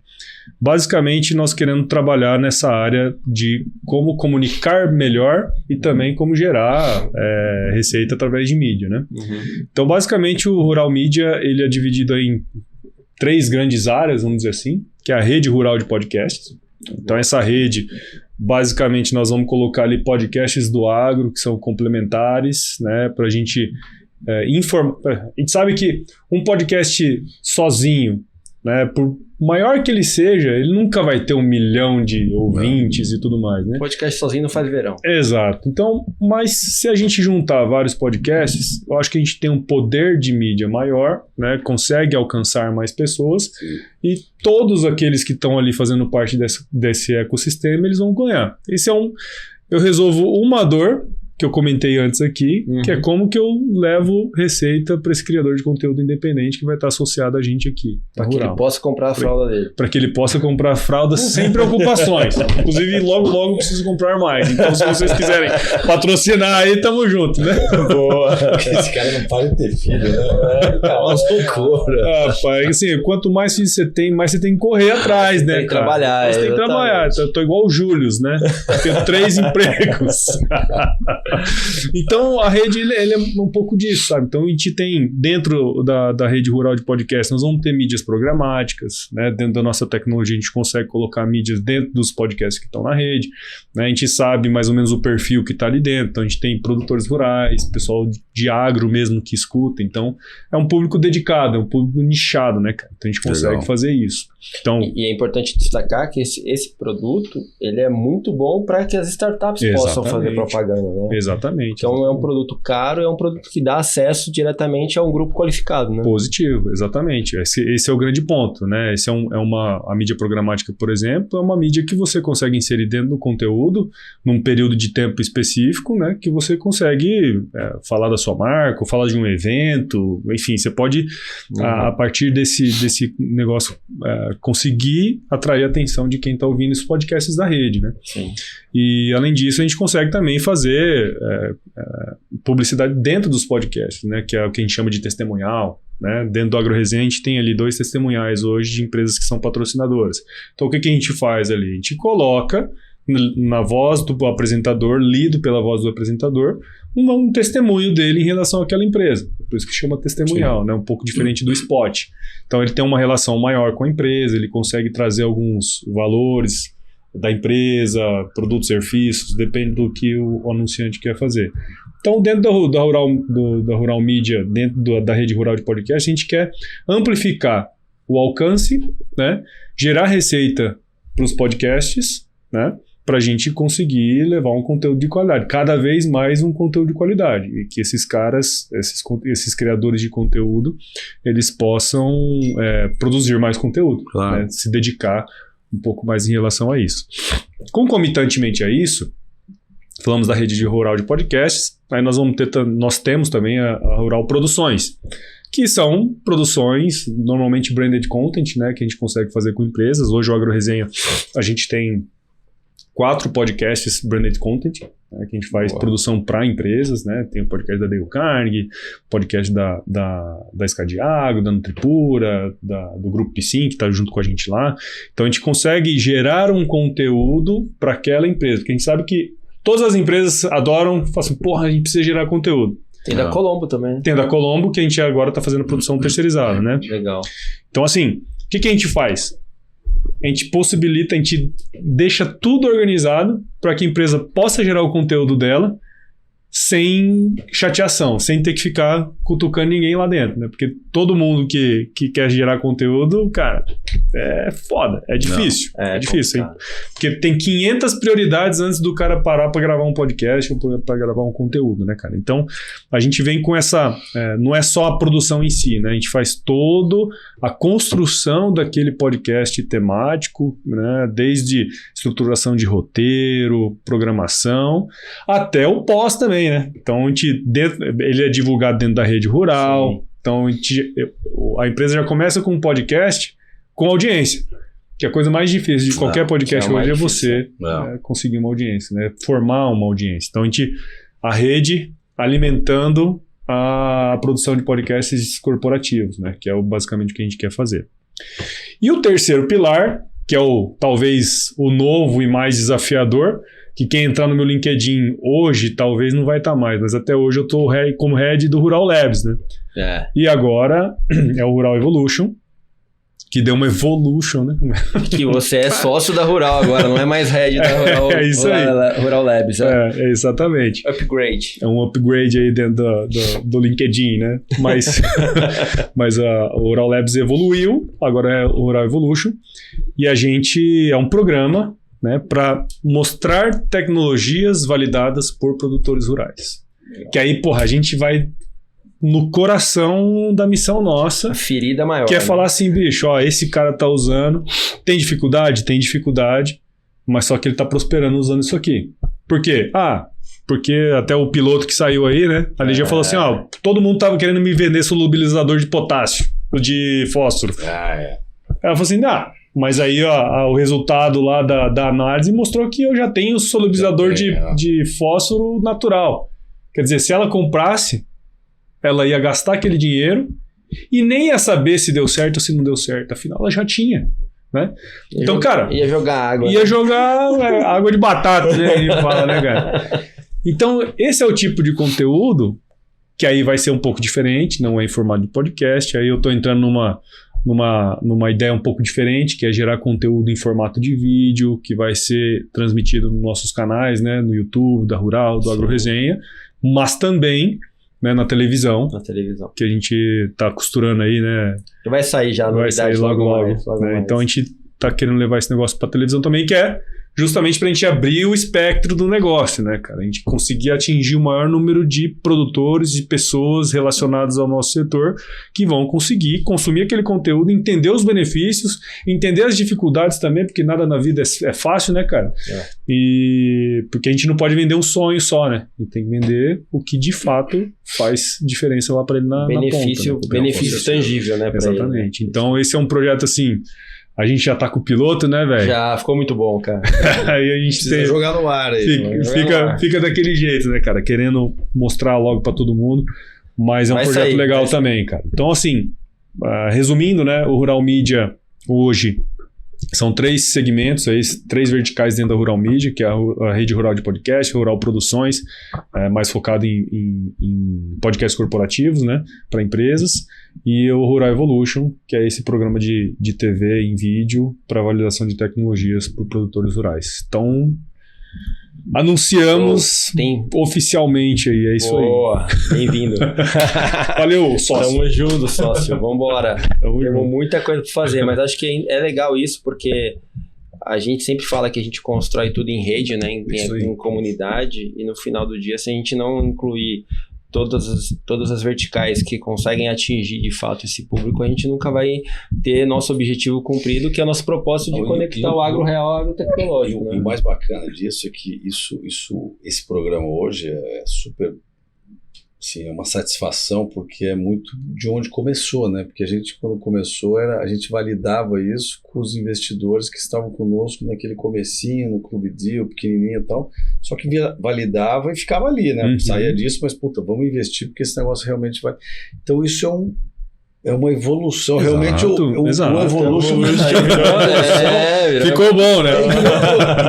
basicamente nós queremos trabalhar nessa área de como comunicar melhor e também como gerar receita através de mídia, né? Uhum. Então, basicamente, o Rural Media ele é dividido aí em 3 grandes áreas, vamos dizer assim, que é a rede rural de podcasts. Então, essa rede, basicamente, nós vamos colocar ali podcasts do agro, que são complementares, né, para a gente informar. A gente sabe que um podcast sozinho, né, por maior que ele seja, ele nunca vai ter 1 milhão de ouvintes e tudo mais, né? Podcast sozinho não faz verão. Exato. Então, mas se a gente juntar vários podcasts, eu acho que a gente tem um poder de mídia maior, né? Consegue alcançar mais pessoas. Sim. E todos aqueles que estão ali fazendo parte desse ecossistema, eles vão ganhar. Eu resolvo uma dor que eu comentei antes aqui, que é como que eu levo receita para esse criador de conteúdo independente que vai estar associado a gente aqui. Para que ele possa comprar a fralda dele. Para que ele possa comprar a fralda sem preocupações. Inclusive, logo eu preciso comprar mais. Então, se vocês quiserem patrocinar aí, tamo junto, né? Boa. Esse cara não para de ter filho, né? É uma loucura. Rapaz, assim, quanto mais filhos você tem, mais você tem que correr atrás, né, tem que trabalhar. Você tem que trabalhar. Eu tô igual o Júlio, né? Eu tenho 3 empregos. Então a rede ele é um pouco disso, sabe? Então a gente tem dentro da rede rural de podcast, nós vamos ter mídias programáticas, né? Dentro da nossa tecnologia a gente consegue colocar mídias dentro dos podcasts que estão na rede, né? A gente sabe mais ou menos o perfil que está ali dentro, então a gente tem produtores rurais, pessoal de agro mesmo que escuta, então é um público dedicado, é um público nichado, né, cara? Então a gente consegue fazer isso. Então, e é importante destacar que esse produto ele é muito bom para que as startups possam fazer propaganda, né? Exatamente. Então é um produto caro, é um produto que dá acesso diretamente a um grupo qualificado, né? Positivo, exatamente. Esse é o grande ponto, né? A mídia programática, por exemplo, é uma mídia que você consegue inserir dentro do conteúdo num período de tempo específico, né? Que você consegue falar da sua marca, ou falar de um evento, enfim, você pode, a partir desse negócio, conseguir atrair a atenção de quem está ouvindo esses podcasts da rede, né? Sim. E, além disso, a gente consegue também fazer publicidade dentro dos podcasts, né? Que é o que a gente chama de testemunhal, né? Dentro do AgroResenha, a gente tem ali 2 testemunhais hoje de empresas que são patrocinadoras. Então, o que a gente faz ali? A gente coloca na voz do apresentador, lido pela voz do apresentador, um testemunho dele em relação àquela empresa. Por isso que chama testemunhal, né? Um pouco diferente do spot. Então ele tem uma relação maior com a empresa, ele consegue trazer alguns valores da empresa, produtos, serviços, depende do que o anunciante quer fazer. Então, dentro da Rural Media, dentro da rede rural de podcast, a gente quer amplificar o alcance, né? Gerar receita para os podcasts, né? Para a gente conseguir levar um conteúdo de qualidade, cada vez mais um conteúdo de qualidade, e que esses caras, esses criadores de conteúdo, eles possam produzir mais conteúdo, claro, né? Se dedicar um pouco mais em relação a isso. Concomitantemente a isso, falamos da rede de rural de podcasts, aí nós temos também a Rural Produções, que são produções, normalmente branded content, né, que a gente consegue fazer com empresas. Hoje o AgroResenha, a gente tem 4 podcasts branded content, né, que a gente faz produção para empresas, né? Tem o podcast da Dale Carnegie, podcast da Scadi Agro, da Nutripura, do Grupo Piscin, que está junto com a gente lá. Então a gente consegue gerar um conteúdo para aquela empresa, porque a gente sabe que todas as empresas adoram, falam assim, porra, a gente precisa gerar conteúdo. Tem da Colombo também. Tem da Colombo, que a gente agora está fazendo produção terceirizada, né? Legal. Então assim, o que a gente faz? A gente possibilita, a gente deixa tudo organizado para que a empresa possa gerar o conteúdo dela sem chateação, sem ter que ficar cutucando ninguém lá dentro, né? Porque todo mundo que quer gerar conteúdo, cara, é foda, é difícil. Não, é difícil, hein? Porque tem 500 prioridades antes do cara parar para gravar um podcast ou para gravar um conteúdo, né, cara? Então, a gente vem com essa... não é só a produção em si, né? A gente faz toda a construção daquele podcast temático, né? Desde estruturação de roteiro, programação, até o pós também, né? Então, ele é divulgado dentro da rede rural. Sim. Então, a empresa já começa com um podcast com audiência, que é a coisa mais difícil de qualquer podcast hoje é você conseguir uma audiência, né? Formar uma audiência. Então, a rede alimentando a produção de podcasts corporativos, né? Que é basicamente o que a gente quer fazer. E o terceiro pilar, que é talvez o novo e mais desafiador, que quem entrar no meu LinkedIn hoje talvez não vai estar mais, mas até hoje eu estou como head do Rural Labs, né? E agora é o Rural Evolution, que deu uma evolution, né? Que você é sócio da Rural agora, não é mais head da Rural, é isso aí. Rural Labs. É exatamente. Upgrade. É um upgrade aí dentro do LinkedIn, né? Mas o Rural Labs evoluiu, agora é o Rural Evolution, e a gente é um programa, né, para mostrar tecnologias validadas por produtores rurais. Legal. Que aí, porra, a gente vai no coração da missão nossa. A ferida maior. Que é falar assim, bicho, ó, esse cara tá usando, tem dificuldade, mas só que ele tá prosperando usando isso aqui. Por quê? Porque até o piloto que saiu aí, né, ali já falou assim, ó, todo mundo tava querendo me vender solubilizador de potássio, de fósforo. Ela falou assim, mas aí ó, o resultado lá da análise mostrou que eu já tenho solubilizador de fósforo natural. Quer dizer, se ela comprasse, ela ia gastar aquele dinheiro e nem ia saber se deu certo ou se não deu certo. Afinal, ela já tinha, né? Então, cara... Ia jogar água. Ia jogar água de batata, né? Ele fala, né, cara? Então, esse é o tipo de conteúdo que aí vai ser um pouco diferente, não é em formato de podcast. Aí eu tô entrando numa ideia um pouco diferente, que é gerar conteúdo em formato de vídeo, que vai ser transmitido nos nossos canais, né, no YouTube, da Rural, do AgroResenha, mas também, né, na televisão. Que a gente tá costurando aí, né? Que vai sair já, vai sair logo. Né? Então a gente tá querendo levar esse negócio pra televisão também, que é justamente pra gente abrir o espectro do negócio, né, cara? A gente conseguir atingir o maior número de produtores, de pessoas relacionadas ao nosso setor que vão conseguir consumir aquele conteúdo, entender os benefícios, entender as dificuldades também, porque nada na vida é fácil, né, cara? E porque a gente não pode vender um sonho só, né? A gente tem que vender o que de fato faz diferença lá pra ele na ponta. Né? Benefício tangível, né? Exatamente. Ele, né? Então esse é um projeto assim... A gente já tá com o piloto, né, velho? Já, ficou muito bom, cara. Aí a gente precisa jogar no ar aí. Fica daquele jeito, né, cara? Querendo mostrar logo pra todo mundo. Mas é um projeto legal também, cara. Então, assim, resumindo, né, o Rural Media hoje São 3 segmentos, aí, 3 verticais dentro da Rural Media, que é a rede rural de podcast, Rural Produções, mais focado em podcasts corporativos, né, para empresas, e o Rural Evolution, que é esse programa de TV em vídeo para validação de tecnologias por produtores rurais. Então, anunciamos oficialmente aí, é isso aí. Boa, bem-vindo. Valeu, sócio. Tamo junto, sócio. Vambora. Temos muita coisa para fazer, mas acho que é legal isso, porque a gente sempre fala que a gente constrói tudo em rede, né, em comunidade, e no final do dia, se a gente não incluir todas as verticais que conseguem atingir de fato esse público, a gente nunca vai ter nosso objetivo cumprido, que é o nosso propósito de conectar o agro real ao agro tecnológico. E o mais bacana disso é que esse programa hoje é super, assim, é uma satisfação, porque é muito de onde começou, né? Porque a gente, quando começou, a gente validava isso com os investidores que estavam conosco naquele comecinho, no Clube Deal, pequenininho e tal, só que validava e ficava ali, né? Saía disso, mas, puta, vamos investir, porque esse negócio realmente vai... Então, isso é uma evolução, exato, realmente o Evolution ficou bom, né?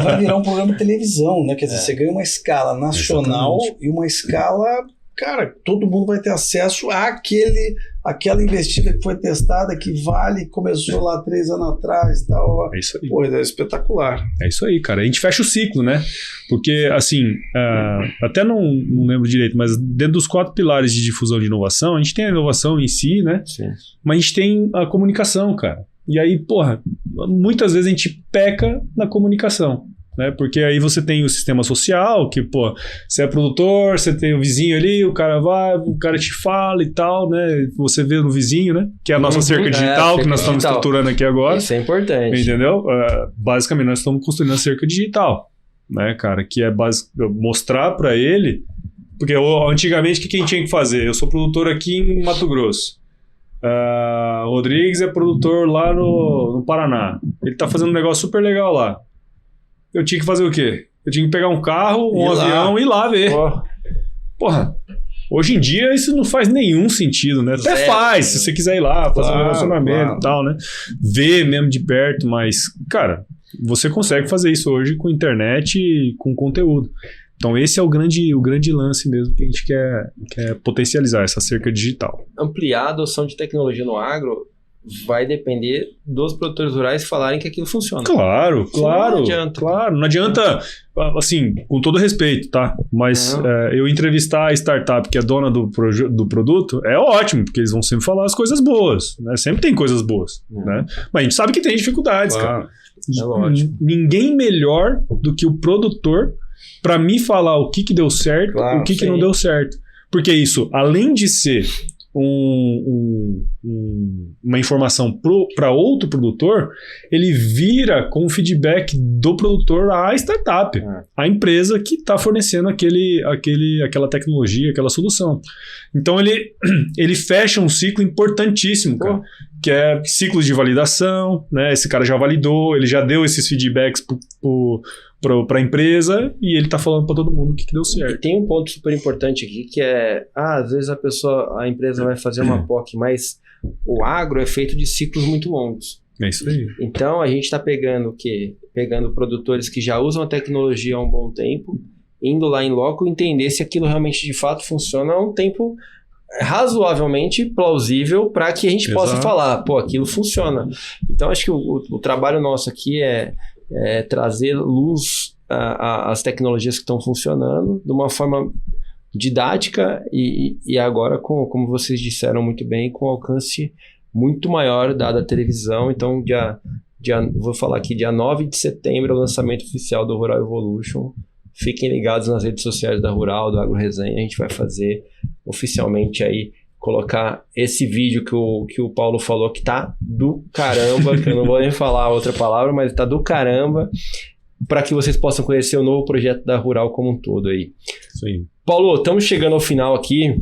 Vai virar um programa de televisão, né? Quer dizer, você ganha uma escala nacional e uma escala... Cara, todo mundo vai ter acesso àquela investida que foi testada, que começou lá 3 anos atrás e tal. É isso aí. Pô, é espetacular. É isso aí, cara. A gente fecha o ciclo, né? Porque, assim, até não lembro direito, mas dentro dos 4 pilares de difusão de inovação, a gente tem a inovação em si, né? Sim. Mas a gente tem a comunicação, cara. E aí, porra, muitas vezes a gente peca na comunicação. Né? Porque aí você tem o sistema social, que, pô, você é produtor, você tem o vizinho ali, o cara te fala e tal, né? Você vê no vizinho, né? Que é a nossa cerca digital, que nós estamos estruturando aqui agora. Isso é importante. Entendeu? Basicamente, nós estamos construindo a cerca digital, né, cara? Que é mostrar para ele... Porque antigamente, o que a gente tinha que fazer? Eu sou produtor aqui em Mato Grosso. Rodrigues é produtor lá no Paraná. Ele tá fazendo um negócio super legal lá. Eu tinha que fazer o quê? Eu tinha que pegar um carro, um avião e ir lá ver. Porra, hoje em dia isso não faz nenhum sentido, né? Até faz, se você quiser ir lá, fazer um relacionamento e tal, né? Ver mesmo de perto, mas, cara, você consegue fazer isso hoje com internet e com conteúdo. Então esse é o grande lance mesmo que a gente quer potencializar, essa cerca digital. Ampliar a adoção de tecnologia no agro vai depender dos produtores rurais falarem que aquilo funciona. Claro. Não adianta. Claro, não adianta, assim, com todo respeito, tá? Mas eu entrevistar a startup que é dona do produto é ótimo, porque eles vão sempre falar as coisas boas, né? Sempre tem coisas boas, né? Mas a gente sabe que tem dificuldades, cara. É lógico. Ninguém melhor do que o produtor para me falar o que deu certo, o que não deu certo. Porque isso, além de ser uma informação para outro produtor, ele vira com o feedback do produtor à startup, à empresa que está fornecendo aquela tecnologia, aquela solução. Então ele fecha um ciclo importantíssimo, cara, que é ciclos de validação, né? Esse cara já validou, ele já deu esses feedbacks para a empresa e ele está falando para todo mundo o que deu certo. E tem um ponto super importante aqui que é, às vezes a empresa vai fazer uma POC, mas o agro é feito de ciclos muito longos. É isso aí. Então a gente está pegando produtores que já usam a tecnologia há um bom tempo, indo lá em loco, entender se aquilo realmente de fato funciona há um tempo razoavelmente plausível para que a gente possa falar, pô, aquilo funciona. Então acho que o trabalho nosso aqui é trazer luz às tecnologias que estão funcionando de uma forma didática e agora, como vocês disseram muito bem, com alcance muito maior dada a televisão. Então, vou falar aqui, dia 9 de setembro, o lançamento oficial do Rural Evolution. Fiquem ligados nas redes sociais da Rural, do Agro Resenha. A gente vai fazer oficialmente aí, colocar esse vídeo que o Paulo falou que tá do caramba, que eu não vou nem falar outra palavra, mas tá do caramba, para que vocês possam conhecer o novo projeto da Rural como um todo aí. Sim. Paulo, estamos chegando ao final aqui.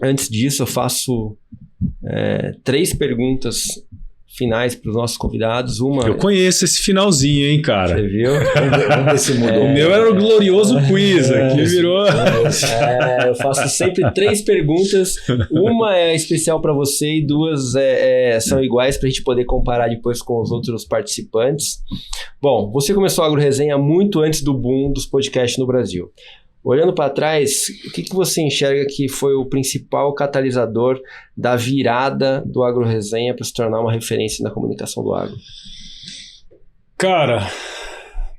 Antes disso, eu faço 3 perguntas finais para os nossos convidados. Uma... Eu conheço esse finalzinho, hein, cara. Você viu? Vamos ver se mudou. O meu era o glorioso quiz, aqui virou... Eu faço sempre 3 perguntas. Uma é especial para você e 2 são iguais para a gente poder comparar depois com os outros participantes. Bom, você começou a AgroResenha muito antes do boom dos podcasts no Brasil. Olhando para trás, o que você enxerga que foi o principal catalisador da virada do AgroResenha para se tornar uma referência na comunicação do agro? Cara,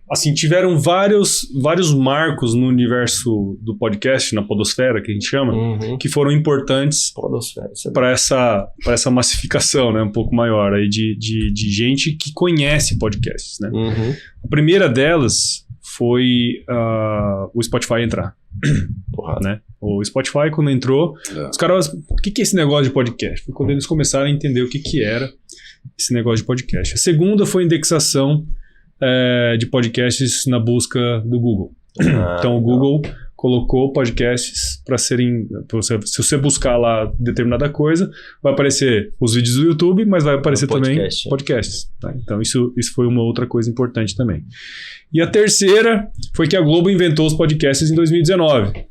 assim, tiveram vários marcos no universo do podcast, na podosfera, que a gente chama, que foram importantes para essa massificação, né, um pouco maior aí de gente que conhece podcasts, né? A primeira delas foi o Spotify entrar. Né? O Spotify, quando entrou, os caras, o que é esse negócio de podcast? Foi quando eles começaram a entender o que era esse negócio de podcast. A segunda foi a indexação de podcasts na busca do Google. Então o Google colocou podcasts para serem... Se você buscar lá determinada coisa, vai aparecer os vídeos do YouTube, mas vai aparecer também podcasts. Tá? Então isso foi uma outra coisa importante também. E a terceira foi que a Globo inventou os podcasts em 2019.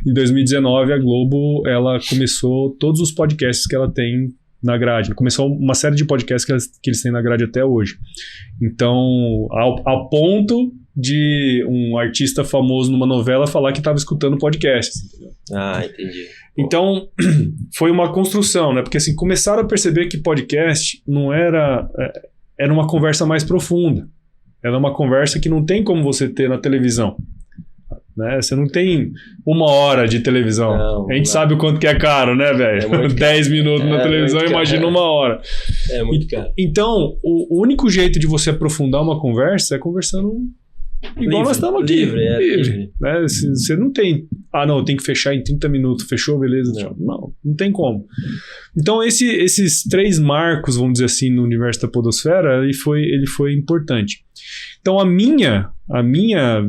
Em 2019, a Globo ela começou todos os podcasts que ela tem na grade. Começou uma série de podcasts que eles têm na grade até hoje. Então, ao ponto de um artista famoso numa novela falar que estava escutando podcasts. Entendeu? Entendi. Então, foi uma construção, né? Porque assim, começaram a perceber que podcast não era uma conversa mais profunda. Era uma conversa que não tem como você ter na televisão. Né? Você não tem 1 hora de televisão. Não, a gente sabe o quanto que é caro, né, velho? 10 minutos na televisão, imagina 1 hora. É muito caro. Então, o único jeito de você aprofundar uma conversa é conversando igual nós estamos aqui. Livre. Né? Você não tem... não, tem que fechar em 30 minutos. Fechou, beleza? Não tem como. Então, esses 3 marcos, vamos dizer assim, no universo da podosfera, ele foi importante. Então, a minha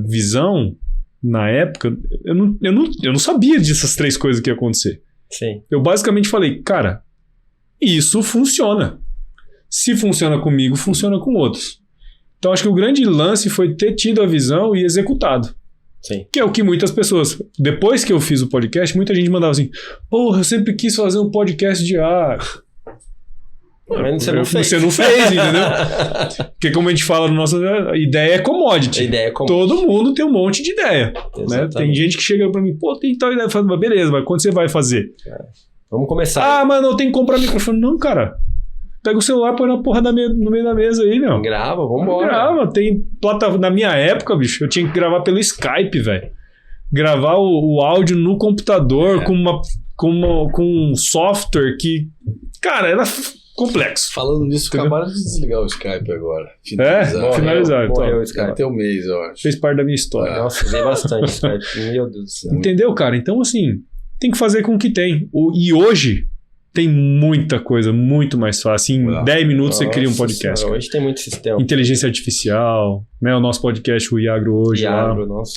visão, na época, eu não sabia dessas 3 coisas que ia acontecer. Sim. Eu basicamente falei, cara, isso funciona. Se funciona comigo, funciona com outros. Então, acho que o grande lance foi ter tido a visão e executado. Sim. Que é o que muitas pessoas... Depois que eu fiz o podcast, muita gente mandava assim, porra, eu sempre quis fazer um podcast diário. Mas você não fez. Você não fez, entendeu? Porque como a gente fala no nosso... A ideia é commodity. Todo mundo tem um monte de ideia. Né? Tem gente que chega pra mim, tem tal ideia. Falo, beleza, mas quando você vai fazer? Vamos começar. Mano, eu tenho que comprar microfone. Não, cara. Pega o celular, põe na porra no meio da mesa aí, meu. Grava, vambora. Grava. Tem plataforma... Na minha época, bicho, eu tinha que gravar pelo Skype, velho. Gravar o áudio no computador com um software que... Cara, era... complexo. Falando nisso, acabaram de desligar o Skype agora. Finalizar. Morreu o Skype. Até um mês, eu acho. Fez parte da minha história. Nossa, usei bastante Skype. Meu Deus do céu. Entendeu, cara? Então, assim, tem que fazer com o que tem. E hoje tem muita coisa muito mais fácil. Em 10 minutos você cria um podcast. Hoje tem muito sistema. Inteligência artificial, né? O nosso podcast, o Iagro hoje. Nossa.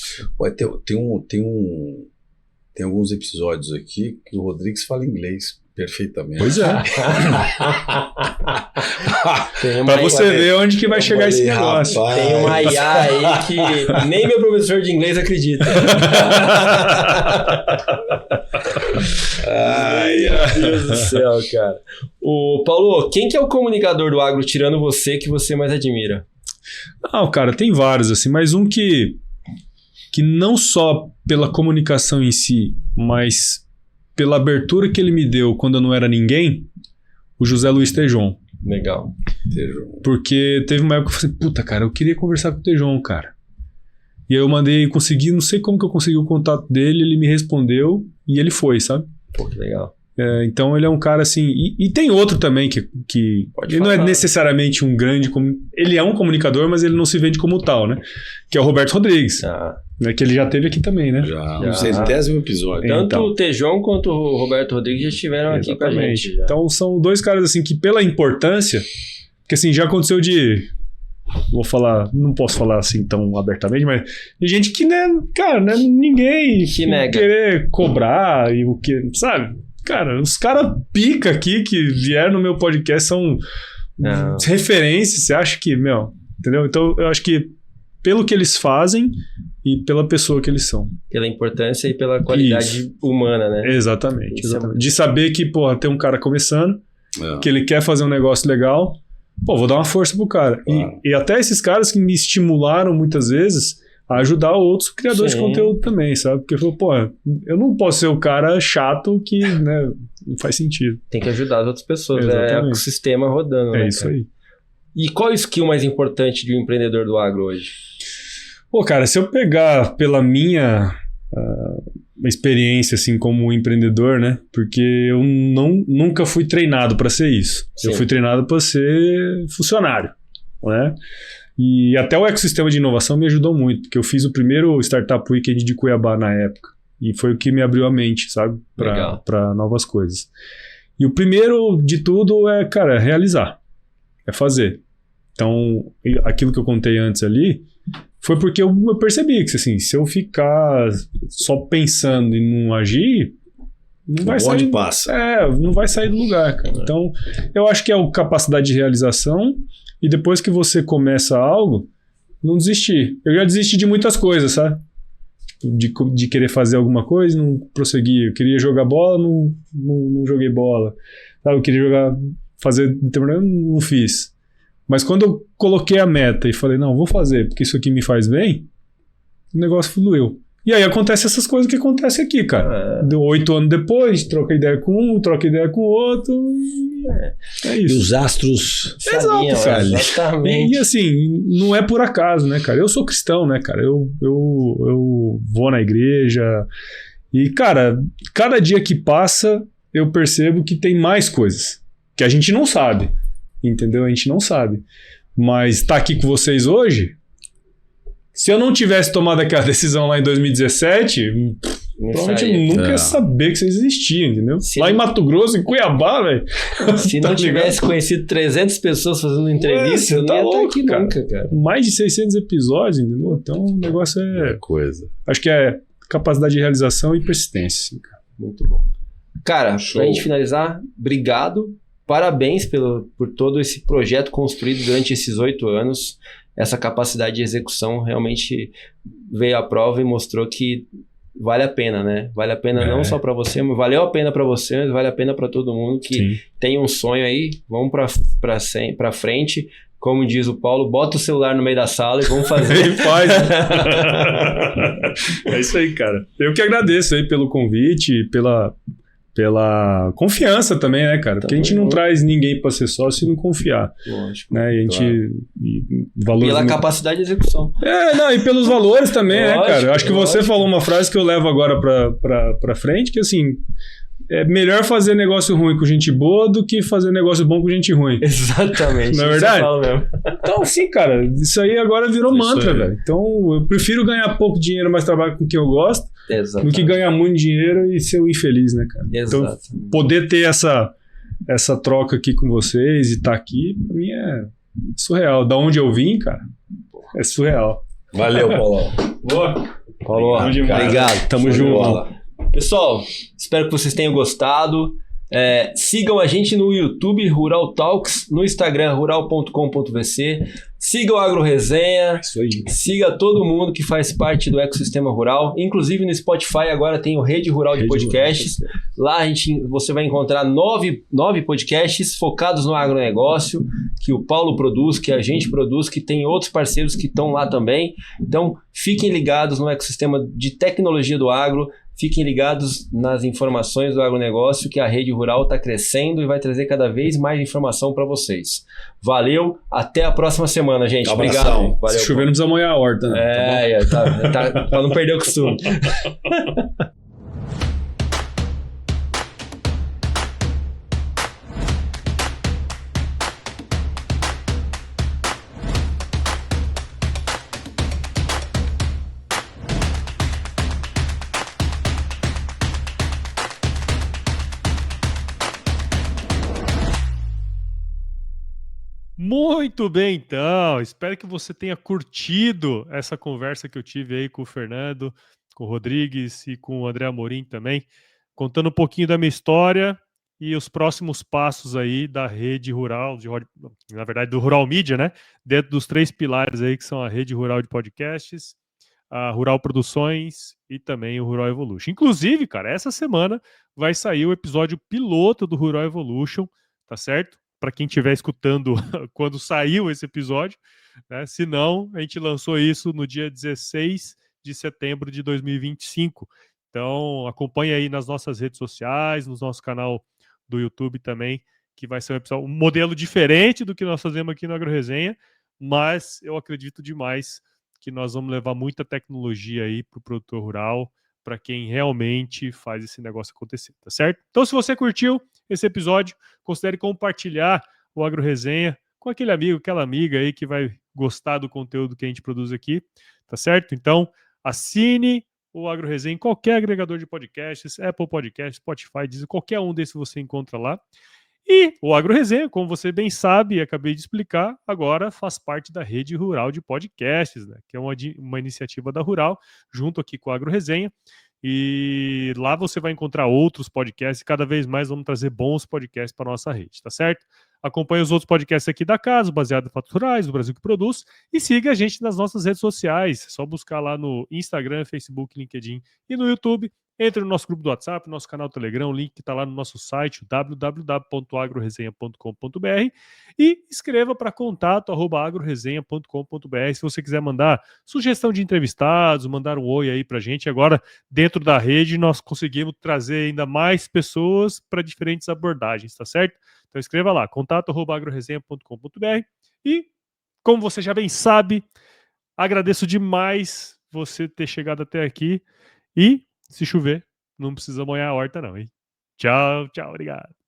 Tem alguns episódios aqui que o Rodrigues fala inglês perfeitamente. Pois é. Pra você ver onde que vai chegar esse negócio. Rapaz. Tem uma IA aí que nem meu professor de inglês acredita. Meu Deus do céu, cara. Paulo, quem que é o comunicador do agro, tirando você, que você mais admira? Cara, tem vários, assim, mas um que não só pela comunicação em si, mas pela abertura que ele me deu quando eu não era ninguém, o José Luiz Tejon. Legal. Porque teve uma época que eu falei, puta, cara, eu queria conversar com o Tejon, cara. E aí eu não sei como que eu consegui o contato dele, ele me respondeu e ele foi, sabe? Pô, que legal. Então ele é um cara assim... E tem outro também que ele não é necessariamente um grande... Ele é um comunicador, mas ele não se vende como tal, né? Que é o Roberto Rodrigues. Né? Que ele já teve aqui também, né? Já. No 60º episódio. Tanto o Tejon quanto o Roberto Rodrigues já estiveram aqui com a gente. Já. Então são 2 caras assim que pela importância... Porque assim, já aconteceu de... Vou falar... Não posso falar assim tão abertamente, mas... De gente que, né? Cara, né, ninguém... Que nega. Querer cobrar e o que... Sabe? Cara, os caras pica aqui que vieram no meu podcast são referências. Você acha que, entendeu? Então, eu acho que pelo que eles fazem e pela pessoa que eles são. Pela importância e pela qualidade humana, né? Exatamente. De saber que, porra, tem um cara começando, que ele quer fazer um negócio legal, vou dar uma força pro cara. Claro. E até esses caras que me estimularam muitas vezes a ajudar outros criadores de conteúdo também, sabe? Porque, eu não posso ser o cara chato que, né, não faz sentido. Tem que ajudar as outras pessoas, Exatamente. É o sistema rodando, né? É isso aí. E qual é o skill mais importante de um empreendedor do agro hoje? Pô, cara, se eu pegar pela minha experiência, assim, como empreendedor, né? Porque eu nunca fui treinado para ser isso. Sim. Eu fui treinado para ser funcionário, né? E até o ecossistema de inovação me ajudou muito, porque eu fiz o primeiro Startup Weekend de Cuiabá na época. E foi o que me abriu a mente, sabe? Para novas coisas. E o primeiro de tudo é, cara, realizar. É fazer. Então, aquilo que eu contei antes ali foi porque eu percebi que, assim, se eu ficar só pensando e não agir, não vai sair. Onde passa? Não vai sair do lugar, cara. Então, eu acho que é a capacidade de realização e depois que você começa algo, não desistir. Eu já desisti de muitas coisas, sabe? De querer fazer alguma coisa, não prosseguir. Eu queria jogar bola, não joguei bola. Sabe? Eu queria fazer determinado, não fiz. Mas quando eu coloquei a meta e falei, não, vou fazer, porque isso aqui me faz bem, o negócio fluiu. E aí acontece essas coisas que acontecem aqui, cara. Deu 8 anos depois, troca ideia com um, troca ideia com o outro. É isso. E os astros... Exato, cara. Exatamente. E assim, não é por acaso, né, cara? Eu sou cristão, né, cara? Eu vou na igreja e, cara, cada dia que passa, eu percebo que tem mais coisas que a gente não sabe. Entendeu? A gente não sabe. Mas tá aqui com vocês hoje, se eu não tivesse tomado aquela decisão lá em 2017, provavelmente eu nunca ia saber que vocês existiam, entendeu? Lá em Mato Grosso, em Cuiabá, velho. Se não tivesse conhecido 300 pessoas fazendo entrevista, eu não ia estar aqui nunca, cara. Mais de 600 episódios, entendeu? Então o negócio é coisa. Acho que é capacidade de realização e persistência, assim, cara. Muito bom. Cara, pra gente finalizar, obrigado. Parabéns por todo esse projeto construído durante esses 8 anos. Essa capacidade de execução realmente veio à prova e mostrou que vale a pena, né? Vale a pena não só para você, mas valeu a pena para você, mas vale a pena para todo mundo que tem um sonho aí. Vamos para frente. Como diz o Paulo, bota o celular no meio da sala e vamos fazer. Ele faz. É isso aí, cara. Eu que agradeço aí pelo convite, pela confiança também, né, cara? Porque a gente não traz ninguém para ser sócio se não confiar. Lógico. Né? E a gente... valores pela capacidade de execução. E pelos valores também, lógico, né, cara? Eu acho que você falou uma frase que eu levo agora pra frente, que assim... É melhor fazer negócio ruim com gente boa do que fazer negócio bom com gente ruim. Exatamente. Não é verdade? Eu falo mesmo. Então, sim, cara. Isso aí agora virou mantra, velho. Então, eu prefiro ganhar pouco dinheiro, mas trabalhar com quem eu gosto, do que ganhar muito dinheiro e ser um infeliz, né, cara? Exato. Então, poder ter essa troca aqui com vocês e estar aqui, pra mim é surreal. Da onde eu vim, cara, é surreal. Valeu, Paulo. Boa. Paulo, obrigado. Tamo junto. Pessoal, espero que vocês tenham gostado. Sigam a gente no YouTube, Rural Talks, no Instagram, rural.com.vc. Sigam a Agro Resenha. Isso aí. Siga todo mundo que faz parte do ecossistema rural. Inclusive no Spotify agora tem o Rede Rural de Podcasts. Lá você vai encontrar 9 podcasts focados no agronegócio, que o Paulo produz, que a gente produz, que tem outros parceiros que estão lá também. Então, fiquem ligados no ecossistema de tecnologia do agro. Fiquem ligados nas informações do agronegócio, que a Rede Rural está crescendo e vai trazer cada vez mais informação para vocês. Valeu, até a próxima semana, gente. Obrigado. Valeu. Se chover, não precisa molhar a horta. Né? Para não perder o costume. Muito bem, então. Espero que você tenha curtido essa conversa que eu tive aí com o Fernando, com o Rodrigues e com o André Amorim também. contando um pouquinho da minha história e os próximos passos aí da rede rural, na verdade do Rural Mídia, né? Dentro dos 3 pilares aí que são a rede rural de podcasts, a Rural Produções e também o Rural Evolution. Inclusive, cara, essa semana vai sair o episódio piloto do Rural Evolution, tá certo? Para quem estiver escutando quando saiu esse episódio, né? Se não, a gente lançou isso no dia 16 de setembro de 2025. Então, acompanhe aí nas nossas redes sociais, no nosso canal do YouTube também, que vai ser um modelo diferente do que nós fazemos aqui no AgroResenha, mas eu acredito demais que nós vamos levar muita tecnologia aí para o produtor rural, para quem realmente faz esse negócio acontecer, tá certo? Então, se você curtiu esse episódio, considere compartilhar o AgroResenha com aquele amigo, aquela amiga aí que vai gostar do conteúdo que a gente produz aqui, tá certo? Então, assine o AgroResenha em qualquer agregador de podcasts, Apple Podcasts, Spotify, Deezer, qualquer um desses você encontra lá. E o AgroResenha, como você bem sabe, acabei de explicar, agora faz parte da rede rural de podcasts, né? Que é uma iniciativa da Rural, junto aqui com a AgroResenha. E lá você vai encontrar outros podcasts e cada vez mais vamos trazer bons podcasts para a nossa rede, tá certo? Acompanhe os outros podcasts aqui da casa, baseado em fatos rurais, do Brasil que produz, e siga a gente nas nossas redes sociais. É só buscar lá no Instagram, Facebook, LinkedIn e no YouTube. Entre no nosso grupo do WhatsApp, nosso canal do Telegram, o link que está lá no nosso site, www.agroresenha.com.br, e escreva para contato@agroresenha.com.br se você quiser mandar sugestão de entrevistados, mandar um oi aí para a gente. Agora, dentro da rede, nós conseguimos trazer ainda mais pessoas para diferentes abordagens, tá certo? Então escreva lá, contato@agroresenha.com.br, e, como você já bem sabe, agradeço demais você ter chegado até aqui, e se chover, não precisa molhar a horta não, hein? Tchau, tchau, obrigado.